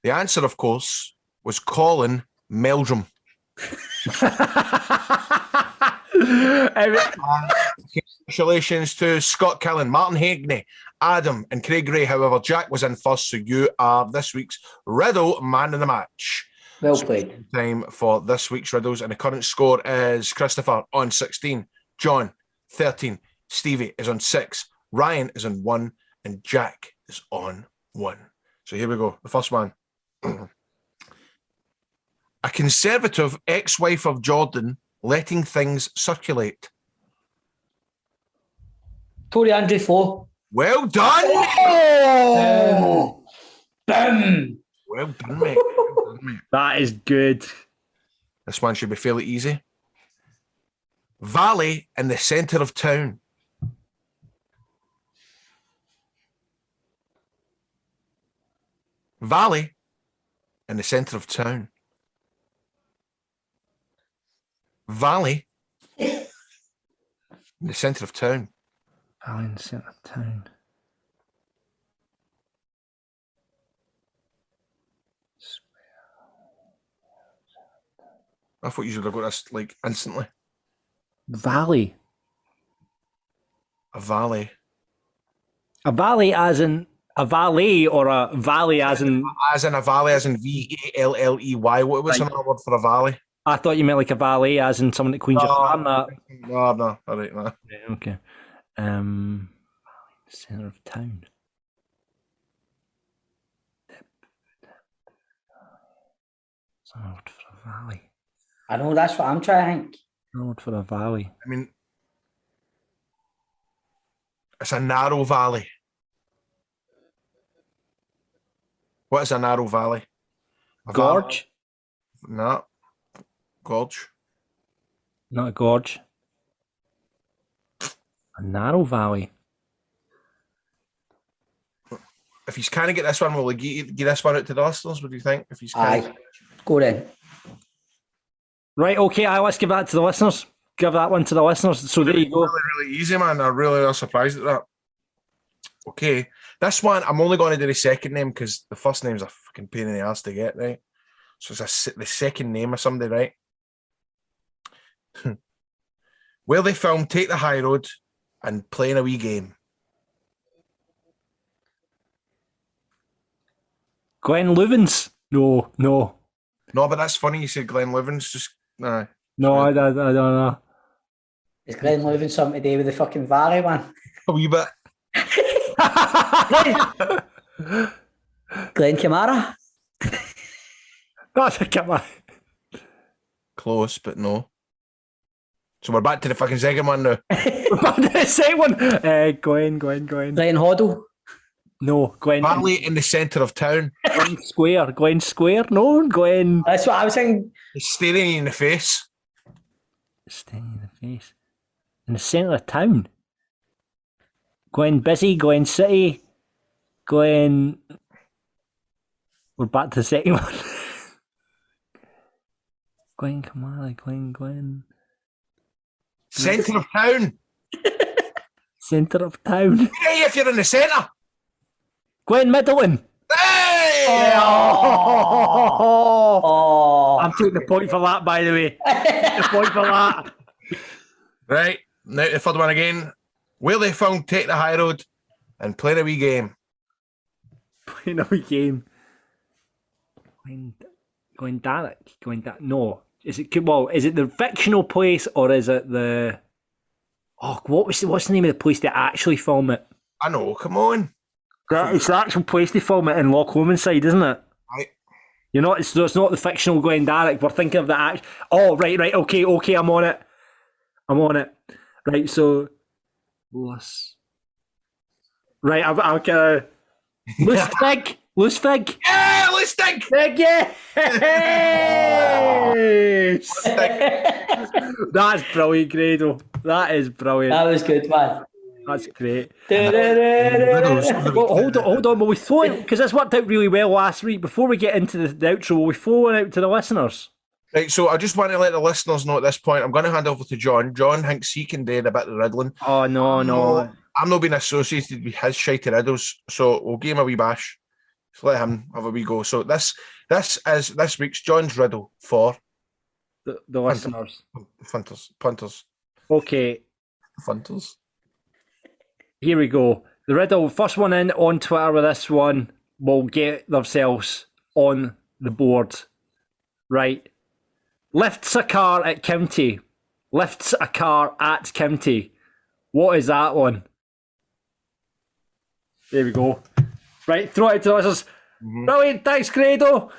The answer, of course, was Colin Meldrum. Congratulations to Scott Killen, Martin Hagney, Adam and Craig Gray. However, Jack was in first, so you are this week's Riddle Man of the Match. Well played. Time for this week's riddles, and the current score is Christopher on 16, John 13, Stevie is on 6, Ryan is on 1, and Jack is on 1. So here we go. The first one. A conservative ex-wife of Jordan letting things circulate. Tory Andrew Flo. Well done! Oh! Boom! Well done, mate. Well done, mate. That is good. This one should be fairly easy. Valley in the centre of town. Valley in the centre of town. Valley in the centre of town. Valley in the centre of town. I thought you should have got this like instantly. Valley. A valley. A valley as in a valet, or a valley as in... As in a valley, as in Valley. What was another word for a valley? I thought you meant like a valet as in someone that cleans your car. No. All right, no. Yeah, okay. Centre of town. It's a word for a valley. I know, that's what I'm trying to think. A word for a valley. I mean, it's a narrow valley. What is a narrow valley? A Gorge? Valley? No. Gorge. Not a gorge. A narrow valley. If he's kind of get this one, will he give this one out to the listeners? What do you think? If he's Aye. Go then. Right, okay, let's give that to the listeners. Give that one to the listeners. So there you go. Really, really easy, man. I'm really surprised at that. Okay. This one, I'm only going to do the second name because the first name's a fucking pain in the ass to get, right? So it's the second name of somebody, right? Where they film Take the High Road and Playing a Wee Game. Glenn Louvens? No. No, but that's funny. You said Glenn Louvens. Just nah. No, I don't know. Is Glenn Louvin something to do with the fucking valley one? A wee bit. Glenn Kamara? That's a camera. Close, but no. So we're back to the fucking second one now. We're back to the second one. Glenn. Glenn Hoddle? No, Glenn. Valley in the centre of town. Glenn Square. No, Glenn. That's what I was thinking. He's staring you in the face. Staring in the face. In the centre of town. Glen Busy, Glen City, Glen... We're back to the second one. Glen Kamala, Glen... Centre of town. Centre of town. Hey, if you're in the centre. Glen Middleton. Hey! Oh. I'm taking the point for that, by the way. The point for that. Right, now the third one again. Where they found Take the High Road and Play a Wee Game. Playing a game. No. Is it the fictional place or is it the... Oh, what's the name of the place they actually film it? I know, come on. It's the actual place they film it in Loch Lomond side, isn't it? Right. You're not. It's not the fictional Glendarrick. We're thinking of the act. Oh, right. Okay. I'm on it. Right. So, right. I'm gonna loose fig. Yeah, let's think. Fig. Yes. That's brilliant, Grado. That is brilliant. That was good, man. That's great. Riddles. Well, hold on. Will we throw it? Because this worked out really well last week. Before we get into the outro, will we throw it out to the listeners? Right, so I just want to let the listeners know at this point, I'm going to hand over to John. John thinks he can do a bit of riddling. Oh, no. I'm not being associated with his shitey riddles, so we'll give him a wee bash. So let him have a wee go. So this is this week's John's riddle for the listeners. Punters. Okay. Funters. Here we go. The riddle, first one in on Twitter with this one will get themselves on the board. Right. Lifts a car at County. Lifts a car at County. What is that one? There we go. Right, throw it to the listeners. Brilliant, thanks, Grado.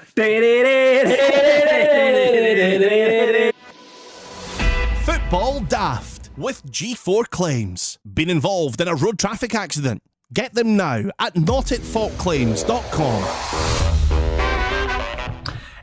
Football Daft with G4 Claims. Been involved in a road traffic accident? Get them now at notitfaultclaims.com.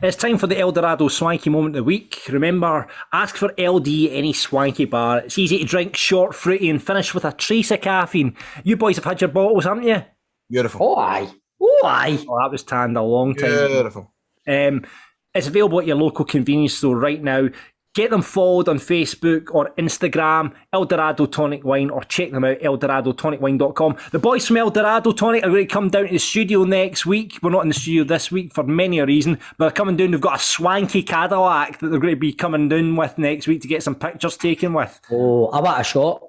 It's time for the Eldorado Swanky Moment of the Week. Remember, ask for LD at any Swanky bar. It's easy to drink, short, fruity, and finish with a trace of caffeine. You boys have had your bottles, haven't you? Beautiful. Oh, aye. Oh, that was tanned a long time ago. Beautiful. It's available at your local convenience store right now. Get them followed on Facebook or Instagram, Eldorado Tonic Wine, or check them out, eldoradotonicwine.com. The boys from Eldorado Tonic are going to come down to the studio next week. We're not in the studio this week for many a reason, but they're coming down. They've got a swanky Cadillac that they're going to be coming down with next week to get some pictures taken with. Oh, I want a shot.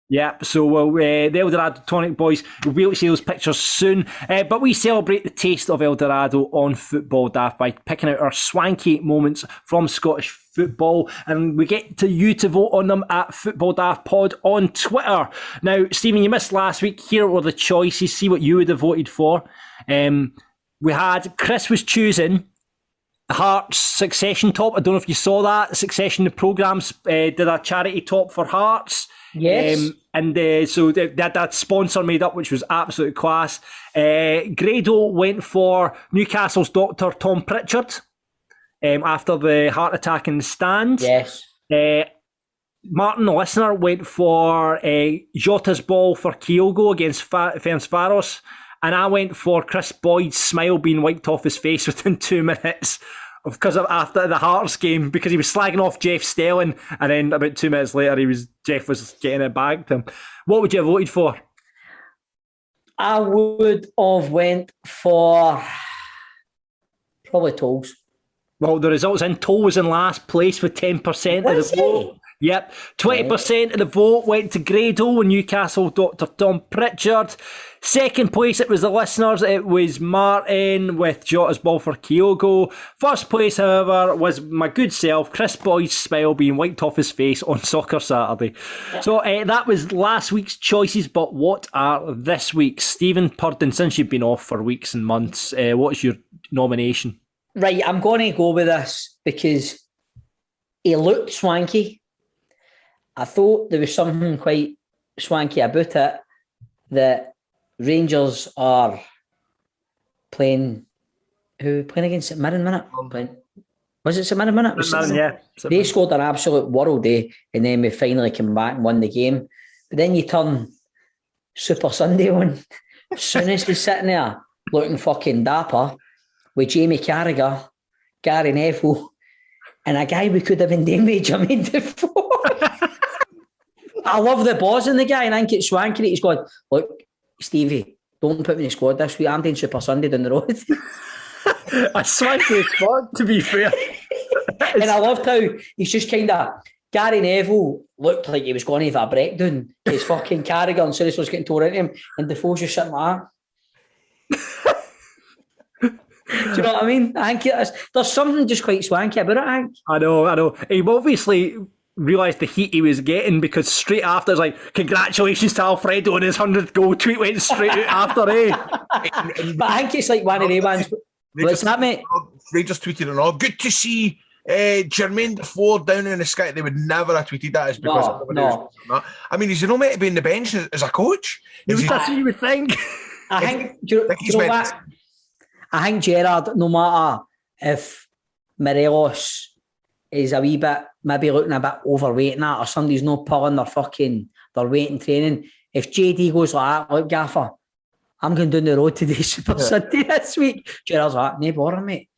Yeah, so the Eldorado Tonic boys will be able to see those pictures soon. But we celebrate the taste of Eldorado on Football Daft by picking out our swanky moments from Scottish football, and we get to you to vote on them at Football Daft Pod on Twitter. Now, Stephen, you missed last week. Here were the choices. See what you would have voted for. We had Chris was choosing the Hearts Succession top. I don't know if you saw that. Succession, the programmes did a charity top for Hearts. Yes. So that sponsor made up, which was absolute class. Grado went for Newcastle's Dr. Tom Pritchard after the heart attack in the stand. Yes. Martin, the listener, went for Jota's ball for Kyogo against Ferencváros. And I went for Chris Boyd's smile being wiped off his face within 2 minutes. Because after the Hearts game, because he was slagging off Jeff Stelling, and then about 2 minutes later, Jeff was getting it back to him. What would you have voted for? I would have went for probably Tolls. Well, the results in Toll was in last place with 10% of the vote. Yep, 20% of the vote went to Grado and Newcastle Dr. Tom Pritchard. Second place, it was the listeners. It was Martin with Jota's ball for Kyogo. First place, however, was my good self, Chris Boyd's smile being wiped off his face on Soccer Saturday. So that was last week's choices, but what are this week's? Stephen Purden, since you've been off for weeks and months, what's your nomination? Right, I'm going to go with this because he looked swanky. I thought there was something quite swanky about it, that Rangers are playing against St Mirren, was it St Mirren minute? St Mirren, yeah. They scored an absolute world day, and then we finally came back and won the game. But then you turn Super Sunday on. As soon as he's sitting there looking fucking dapper with Jamie Carragher, Gary Neville, and a guy we could have been doing with Jermaine Defoe. I love the balls in the guy, and I think it's swanky. He's going, look, Stevie, don't put me in the squad this week. I'm doing Super Sunday down the road. A swanky squad, to be fair. And I loved how he's just kind of, Gary Neville looked like he was going to have a breakdown. His fucking Carragher and Sirius was getting tore into him, and Defoe's just sitting like that. Do you know what I mean? I think there's something just quite swanky about it, I think. I know. He obviously realised the heat he was getting because straight after it's like, congratulations to Alfredo on his 100th goal. Tweet went straight out after, But I think it's like one of the ones. What's that, mate? Rangers tweeted and all. Good to see Jermaine Defoe down in the sky. They would never have tweeted that. It's because no. I mean, he's not meant to be in the bench as a coach. That's what you would think. I think, do you know what? I think Gerrard, no matter if Morelos is a wee bit, maybe looking a bit overweight and that, or somebody's not pulling their weight in training, if JD goes like that, look, Gaffer, I'm going down the road today, Super Sunday this week. Gerrard's like, no bother, mate.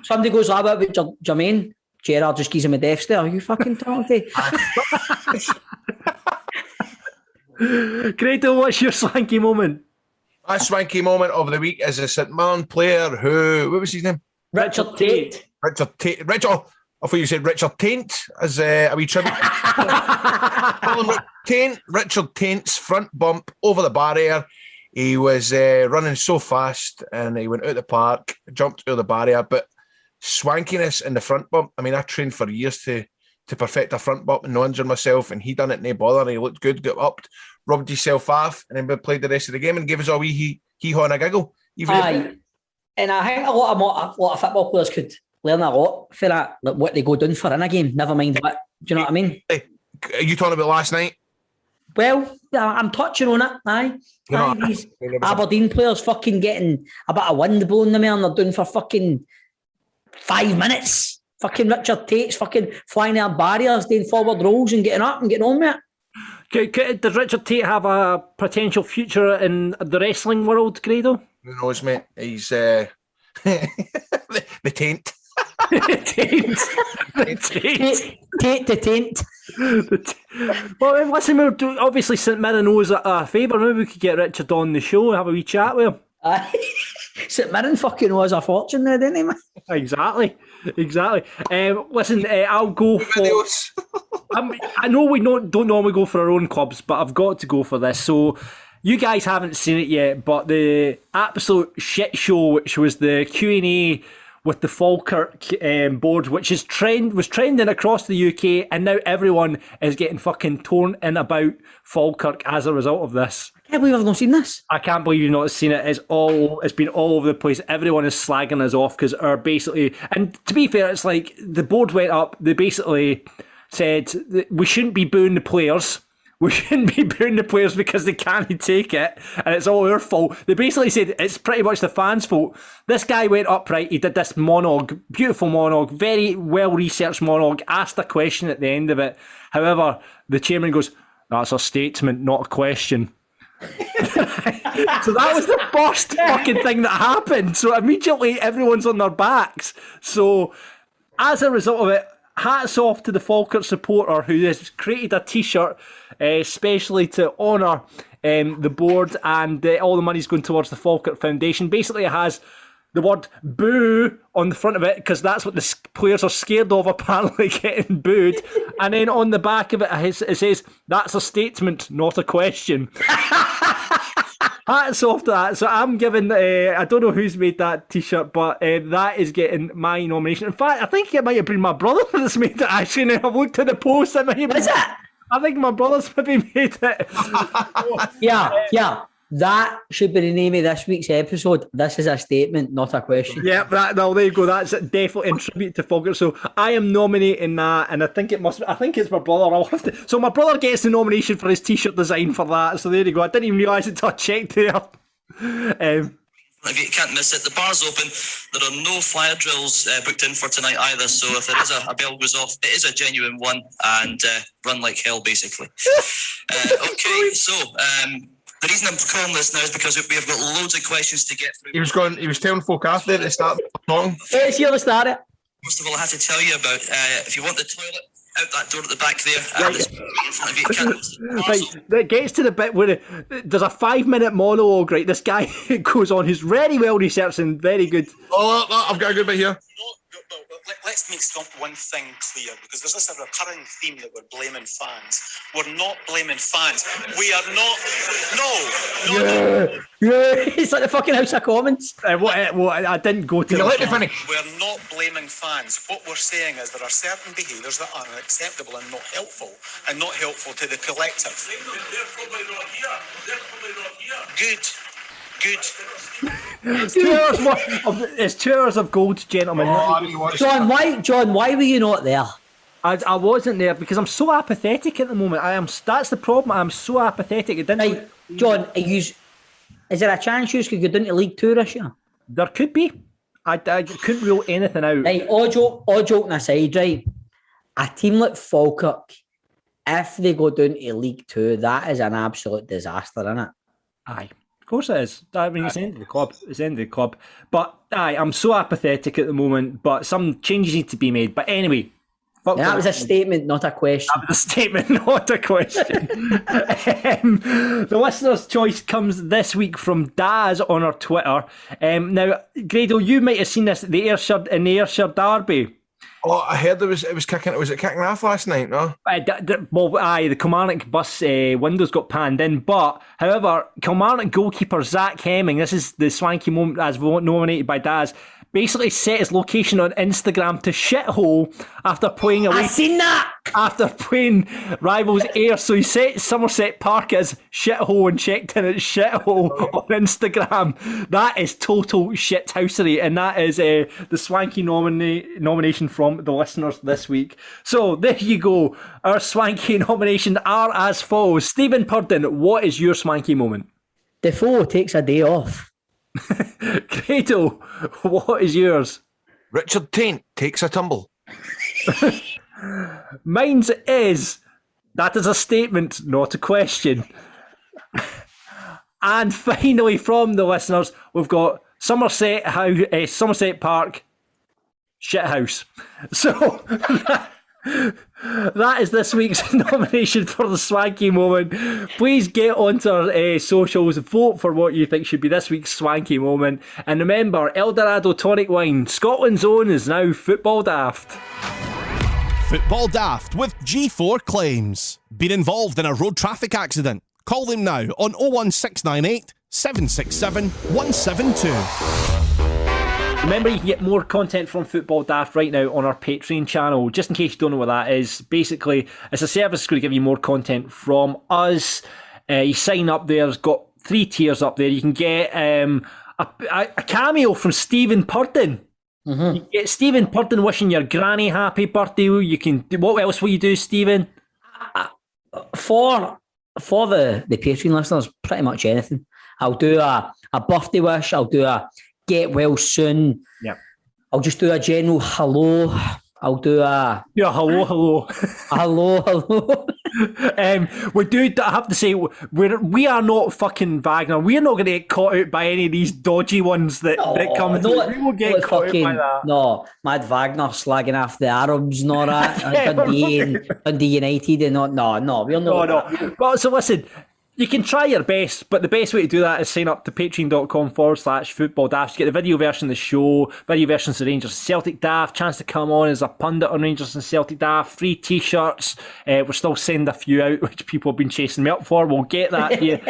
Somebody goes like that about Jermaine, Gerrard just gives him a death stare. Are you fucking talking to? Grado, what's your swanky moment? My swanky moment of the week is a St Mirren player who, what was his name? Richard Tate. Richard, I thought you said Richard Taint as a wee tribute. Richard Taint's front bump over the barrier. He was running so fast and he went out the park, jumped over the barrier, but swankiness in the front bump. I mean, I trained for years to perfect a front bump and no injure myself, and he done it no bother, and he looked good, got up, rubbed himself off, and then we played the rest of the game and gave us a wee hee-haw and a giggle. Aye. And I think a lot of football players could learn a lot for that, like what they go down for in a game, never mind what. Do you know what I mean? Are you talking about last night? Well, I'm touching on it, aye. These Aberdeen players fucking getting a bit of wind blowing them and they're doing for fucking 5 minutes. Fucking Richard Tate's fucking flying out barriers, doing forward rolls and getting up and getting on with it. Does Richard Tate have a potential future in the wrestling world, Grado? Who knows, mate? He's the taint. Tate the taint. Well, listen, obviously St Mirren owes a favour. Maybe we could get Richard on the show and have a wee chat with him. St Mirren fucking owes a fortune there, didn't he, man? Exactly. Listen, I'll go for... I know we don't normally go for our own clubs, but I've got to go for this. So, you guys haven't seen it yet, but the absolute shit show, which was the Q&A with the Falkirk board, which was trending across the UK, and now everyone is getting fucking torn in about Falkirk as a result of this. I can't believe I've not seen this. I can't believe you've not seen it. It's been all over the place. Everyone is slagging us off because and to be fair, it's like the board went up. They basically said that we shouldn't be booing the players. We shouldn't be booing the players because they can't take it and it's all our fault. They basically said it's pretty much the fans' fault. This guy went up, right, he did this monologue, beautiful monologue, very well-researched monologue, asked a question at the end of it. However, the chairman goes, that's a statement, not a question. So that was the first fucking thing that happened. So immediately everyone's on their backs. So as a result of it, hats off to the Falkirk supporter who has created a t-shirt especially to honour the board, and all the money's going towards the Falkirk Foundation. Basically it has the word boo on the front of it because that's what the players are scared of, apparently, getting booed. And then on the back of it, it says, that's a statement, not a question. Hats off to that. So I'm giving, I don't know who's made that t-shirt, but that is getting my nomination. In fact, I think it might have been my brother that's made it, actually. Now I've looked at the post. Is it? I think my brother's maybe made it. Yeah. That should be the name of this week's episode. This is a statement, not a question. Yeah, there you go. That's definitely in tribute to Falkirk. So I am nominating that, and I think it's my brother. I'll have to. So my brother gets the nomination for his t-shirt design for that. So there you go. I didn't even realise it until I checked there. If you can't miss it, the bar's open. There are no flyer drills booked in for tonight either. So if there is a bell goes off, it is a genuine one, and run like hell, basically. Okay, so. The reason I'm calling this now is because we have got loads of questions to get through. He was telling folk after at the start talking. Let's hear the start it. First of all, I have to tell you about if you want the toilet out that door at the back there, and it's in front of you. Right, that gets to the bit where there's a 5-minute monologue, right? This guy goes on, who's very well researched and very good. Oh, I've got a good bit here. let's make one thing clear, because there's this recurring theme that we're blaming fans. We're not blaming fans. We are not. No. It's like the fucking House of Commons. I didn't go to. Let me finish. We're not blaming fans. What we're saying is there are certain behaviours that are unacceptable and not helpful to the collective. They're probably not here. They're probably not here. Good. It's 2 hours of gold, gentlemen. John, why were you not there? I wasn't there because I'm so apathetic at the moment. That's the problem. I'm so apathetic. Right, John, is there a chance you could go down to League Two this year? There could be. I couldn't rule anything out. Right, all joking aside, right? A team like Falkirk, if they go down to League Two, that is an absolute disaster, isn't it? Aye. Of course it is. I mean, it's the end of the club. It's the end of the club. But I'm so apathetic at the moment. But some changes need to be made. But anyway, that was a statement, not a question. That was a statement, not a question. The listener's choice comes this week from Daz on our Twitter. Now, Grado, you might have seen this in the Ayrshire Derby. Oh, I heard it was kicking. Was it kicking off last night? No. The Kilmarnock bus windows got panned in, but however, Kilmarnock goalkeeper Zach Hemming, this is the swanky moment as nominated by Daz, basically set his location on Instagram to shithole after playing away. I seen that. After playing rivals Ayr, so he set Somerset Park as shithole and checked in as shithole on Instagram. That is total shithousery, and that is the swanky nomination from the listeners this week. So there you go. Our swanky nominations are as follows. Stephen Purden, what is your swanky moment? Defoe takes a day off. Grado, what is yours? Richard Taint takes a tumble. Mine's is, that is a statement, not a question. And finally, from the listeners, we've got Somerset Park shithouse. So that is this week's nomination for the swanky moment. Please get onto our socials, vote for what you think should be this week's swanky moment, and remember, Eldorado Tonic Wine, Scotland's own, is now Football Daft. Football Daft with G4 Claims. Been involved in a road traffic accident? Call them now on 01698 767 172. Remember, you can get more content from Football Daft right now on our Patreon channel. Just in case you don't know what that is, basically, it's a service that's going to give you more content from us. You sign up there, it's got 3 tiers up there. You can get a cameo from Stephen Purden. Mm-hmm. You get Stephen Purden wishing your granny happy birthday. You can do, what else will you do, Stephen? For the Patreon listeners, pretty much anything. I'll do a birthday wish. I'll do a get well soon. Yep. I'll just do a general hello. I'll do a hello. hello. We do. I have to say, we are not fucking Wagner. We are not going to get caught out by any of these dodgy ones that come. No, we will get caught out by that. No, Mad Wagner slagging off the Arabs and all that. Dundee United and not. No, we're not. No. Well, so listen. You can try your best, but the best way to do that is sign up to patreon.com/football daft. You get the video version of the show, video versions of Rangers and Celtic Daft, chance to come on as a pundit on Rangers and Celtic Daft, free t-shirts. We're still sending a few out, which people have been chasing me up for. We'll get that here.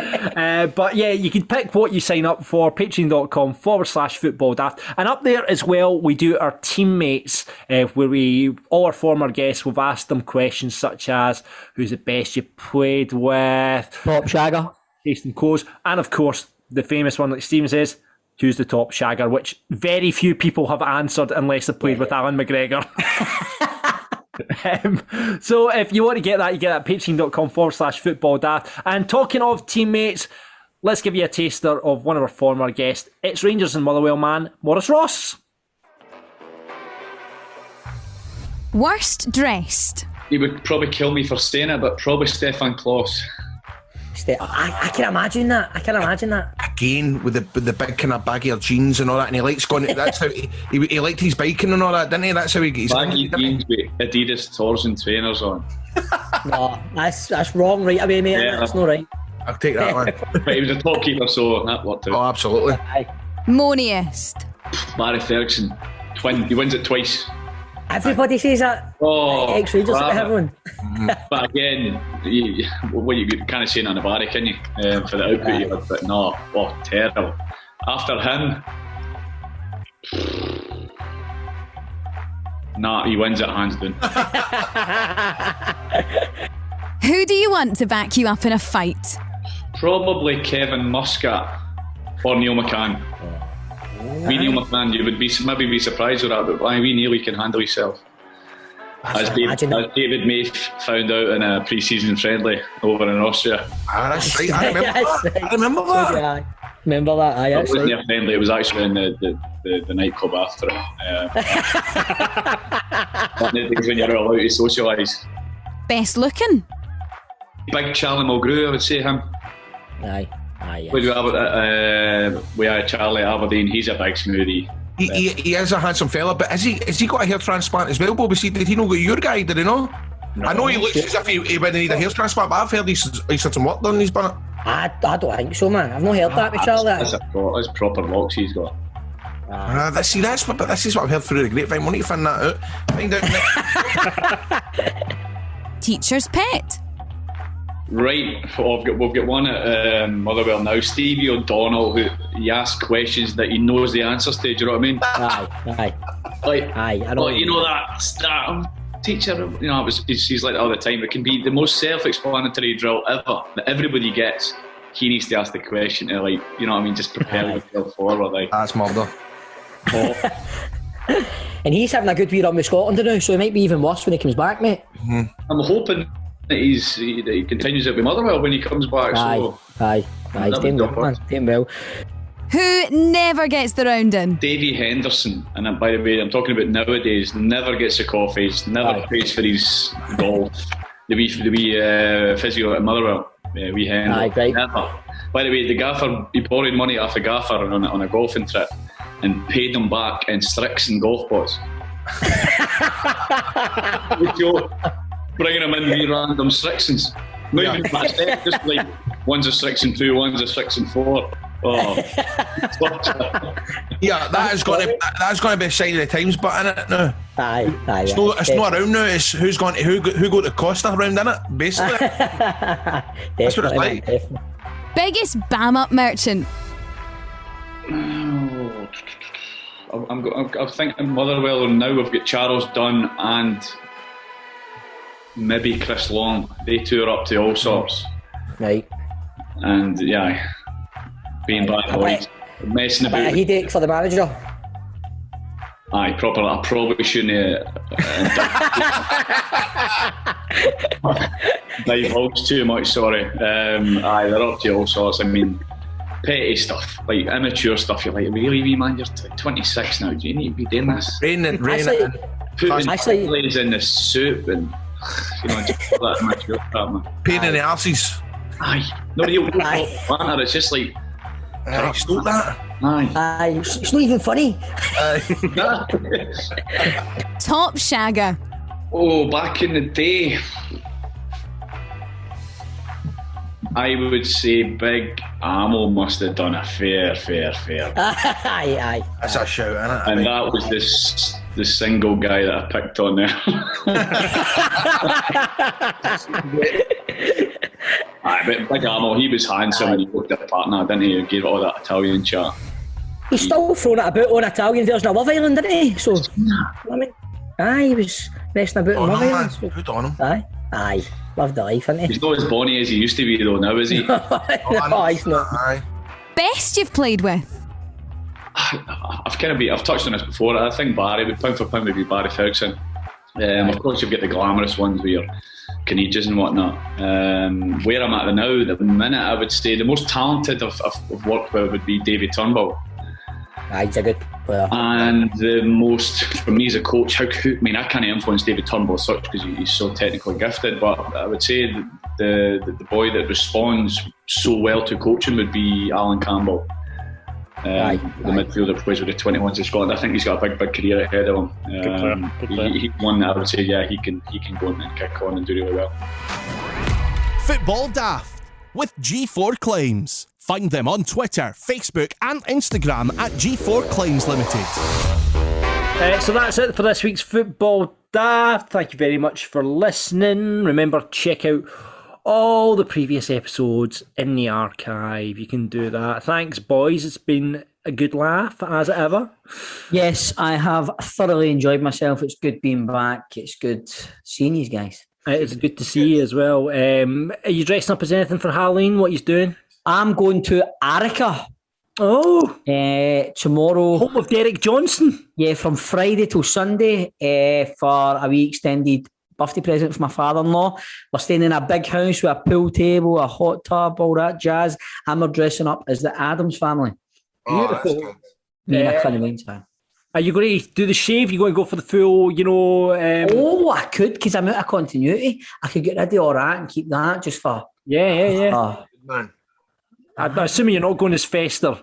But yeah, you can pick what you sign up for, patreon.com/football daft. And up there as well, we do our teammates, where all our former guests, we've asked them questions such as, who's the best you played with? Top shagger. Jason Coes. And of course, the famous one, like Stephen says, who's the top shagger, which very few people have answered unless they played with Alan McGregor. So if you want to get that, you get that at patreon.com/football daft. And talking of teammates, let's give you a taster of one of our former guests. It's Rangers and Motherwell man, Maurice Ross. Worst dressed? He would probably kill me for saying it, but probably Stefan Klos. I can imagine that. Again, with the big kind of baggier jeans and all that, and he likes going. That's how he liked his biking and all that, didn't he? That's how he gets baggy jeans with Adidas Torsion trainers on. No, that's wrong, right away, mate. Yeah. That's not right. I'll take that one. But he was a top keeper, so that worked out. Oh, absolutely. Moaniest? Barry Ferguson, twin. He wins it twice. Everybody says that. Oh, X-Rangers at everyone. But again, what you can't say on the Barry, can you? For the output you had, but no, terrible. After him, he wins it hands down. Who do you want to back you up in a fight? Probably Kevin Muscat or Neil McCann. We Neil McCann, you would maybe be surprised with that, but we Neil, he can handle himself. As David May found out in a pre-season friendly over in Austria. That's right. I remember that. Remember that? It wasn't a friendly. It was actually in the nightclub after it. When you're allowed to socialise. Best looking? Big Charlie Mulgrew, I would say him. Aye. We had Charlie at Aberdeen. He's a big smoothie. He is a handsome fella, but has he got a hair transplant as well, Bobby? Did he not get your guy? Did he not? No. I know he looks as if he wouldn't need a hair transplant, but I've heard he's had some work done. He's been. I don't think so, man. I've not heard that with Charlie. That's proper locks he's got. This is what I've heard through the grapevine. We need to find that out. Find out. Teacher's pet. Right, we've got one at Motherwell now. Stevie O'Donnell, who he asks questions that he knows the answers to. Do you know what I mean? Aye. I know. You know that teacher. You know, he's like that all the time. It can be the most self-explanatory drill ever that everybody gets. He needs to ask the question to, like, you know what I mean, just prepare himself forward. Like. That's murder. And he's having a good wee run with Scotland now, so it might be even worse when he comes back, mate. I'm hoping that he continues it with Motherwell when he comes back. Aye. He's doing well. Who never gets the round in? Davy Henderson, and by the way, I'm talking about nowadays. Never gets the coffees, never pays for his golf. The wee physio at Motherwell, wee Henderson. Right. Never. By the way, the gaffer, he borrowed money off the gaffer on a golfing trip and paid him back in Strixon golf balls. Bringing him in wee random Strixons. Not even that step, just like one's a Strixon 2, one's a Strixon 4. Oh. Yeah, that's going to be a sign of the times, but in it now. Aye. It's not around now. It's who got the Costa round in it, basically. That's what it's like. Definitely. Biggest bam up merchant. I'm thinking Motherwell now. We've got Charles Dunn and maybe Chris Long. They two are up to all sorts. Right. And being bad boys, messing about. A headache for the manager. Aye, proper. I probably shouldn't divulge too much. Sorry. Aye, they're up to all sorts. I mean, petty stuff, like immature stuff. You're like, really, wee man? You're 26 now. Do you need to be doing this? Raining. Putting ladies in the soup and just that immature crap, man. Pain in the arses. Aye, no real banter. It's just like. Stop that. Aye, it's not even funny. Top shagger. Oh, back in the day, I would say Big Amo must have done a fair. Aye. That's a shout, isn't it? And that was the single guy that I picked on there. But Big Amo, he was handsome and he looked at a partner, didn't he? He gave it all that Italian chat. He's still throwing it about on Italian version of Love Island, didn't he? So, I mean, he was messing about on Love Island. So. Good on him. Aye. Loved the life, isn't he? He's not as bonny as he used to be though, now is he? No, he's not. Aye. Best you've played with? I've touched on this before. I think Barry, pound for pound, would be Barry Ferguson. Of course, you've got the glamorous ones with your Canadians and whatnot. Where I'm at now, the minute, I would say the most talented I've worked with would be David Turnbull. He's a good player. And the most, for me as a coach, I can't influence David Turnbull as such because he's so technically gifted, but I would say the boy that responds so well to coaching would be Alan Campbell. The midfielder that plays with the 21s of Scotland. I think he's got a big career ahead of him. Good player. He's one that I would say, he can go and kick on and do really well. Football Daft with G4 Claims. Find them on Twitter, Facebook and Instagram at G4 Claims Limited. So that's it for this week's Football Daft. Thank you very much for listening. Remember, check out all the previous episodes in the archive. You can do that. Thanks, boys. It's been a good laugh, as ever. Yes, I have thoroughly enjoyed myself. It's good being back. It's good seeing you guys. It's good to see you as well. Are you dressing up as anything for Halloween? What are you doing? I'm going to Arica. Oh. Tomorrow. Home of Derek Johnson. Yeah, from Friday till Sunday for a wee extended birthday present for my father-in-law. We're staying in a big house with a pool table, a hot tub, all that jazz, and we're dressing up as the Addams family. Beautiful. I can't wait, man. Are you going to do the shave? You going to go for the full, I could, because I'm out of continuity. I could get rid of all that and keep that just for... Yeah. Man. I'm assuming you're not going as Fester.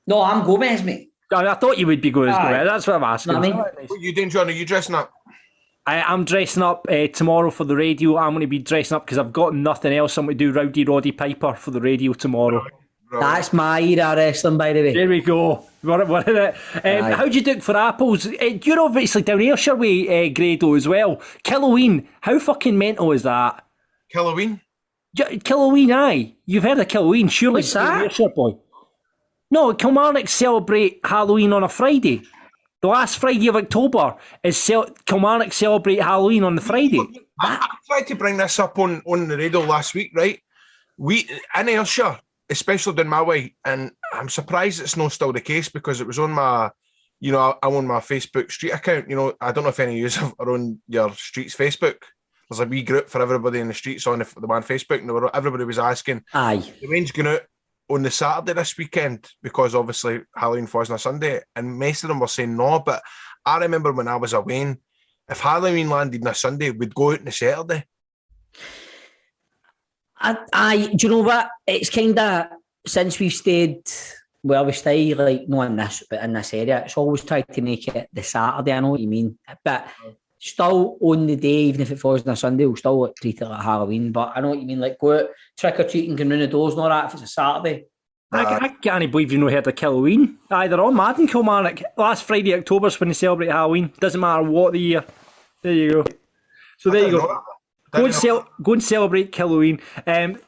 No, I'm Gomez, mate. I thought you would be going as Gomez. That's what I'm asking. What are you doing, John? Are you dressing up? I'm dressing up tomorrow for the radio. I'm going to be dressing up because I've got nothing else. I'm going to do Rowdy Roddy Piper for the radio tomorrow. That's my era wrestling, by the way. There we go. What in it? How do you do it for apples? You're obviously down Ayrshire way, Grado, as well. Killoween. How fucking mental is that? Killoween? Killoween, aye. You've heard of Killoween, surely. What's that? Ayrshire boy. No, Kilmarnock celebrate Halloween on a Friday. The last Friday of October is Kilmarnock celebrate Halloween on the Friday. I tried to bring this up on the radio last week, right? We in Ayrshire, especially down my way, and I'm surprised it's not still the case because it was on my, I'm on my Facebook street account. I don't know if any of you are on your street's Facebook. There's a wee group for everybody in the streets on the one Facebook, and everybody was asking, aye, the rain's going out on the Saturday this weekend because obviously Halloween falls on a Sunday, and most of them were saying no. But I remember when I was away, if Halloween landed on a Sunday, we'd go out on a Saturday. Do you know what? It's kind of, since we've stayed where we stay, like, not in this, but in this area, it's always tried to make it the Saturday. I know what you mean. But still on the day, even if it falls on a Sunday, we'll still treat it like Halloween. But I know what you mean, like go out, trick-or-treating, going round the doors and all that if it's a Saturday. I can't believe you've not heard of Killoween. Either on Mad and Kilmarnock. Last Friday, October's when they celebrate Halloween. Doesn't matter what the year. There you go. So there you go. Go and celebrate Killoween.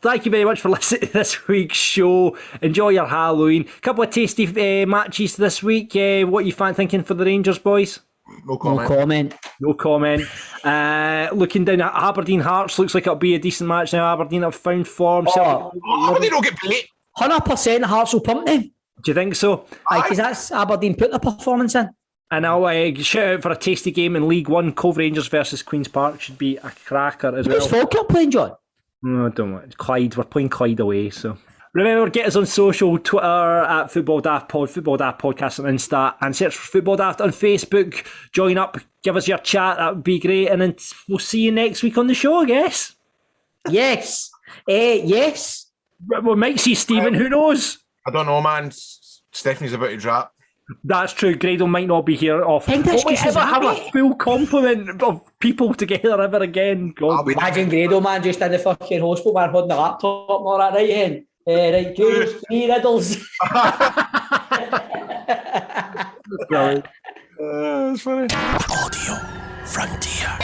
Thank you very much for listening to this week's show. Enjoy your Halloween. Couple of tasty matches this week. What are you thinking for the Rangers, boys? No comment. Looking down at Aberdeen Hearts, looks like it'll be a decent match now. Aberdeen have found form. Aberdeen don't get beat. 100% Hearts will pump them. Do you think so? Aye, because that's Aberdeen put the performance in. And I'll shout out for a tasty game in League One. Cove Rangers versus Queen's Park should be a cracker as well. Who's Falkirk playing, John? No, I don't want Clyde. We're playing Clyde away, so... Remember, get us on social, Twitter at Football Daft Pod, Football Daft Podcast on Insta, and search for Football Daft on Facebook. Join up, give us your chat, that would be great, and then we'll see you next week on the show, I guess. Yes. Yes. We might see Stephen, who knows? I don't know, man. Stephanie's about to drop. That's true, Grado might not be here often. Will we ever have a full complement of people together ever again? God. Imagine Grado, man, just in the fucking hospital, man, holding the laptop and all that, right, Hen? Right, Grado, 3 riddles. That's funny. Audio Frontier.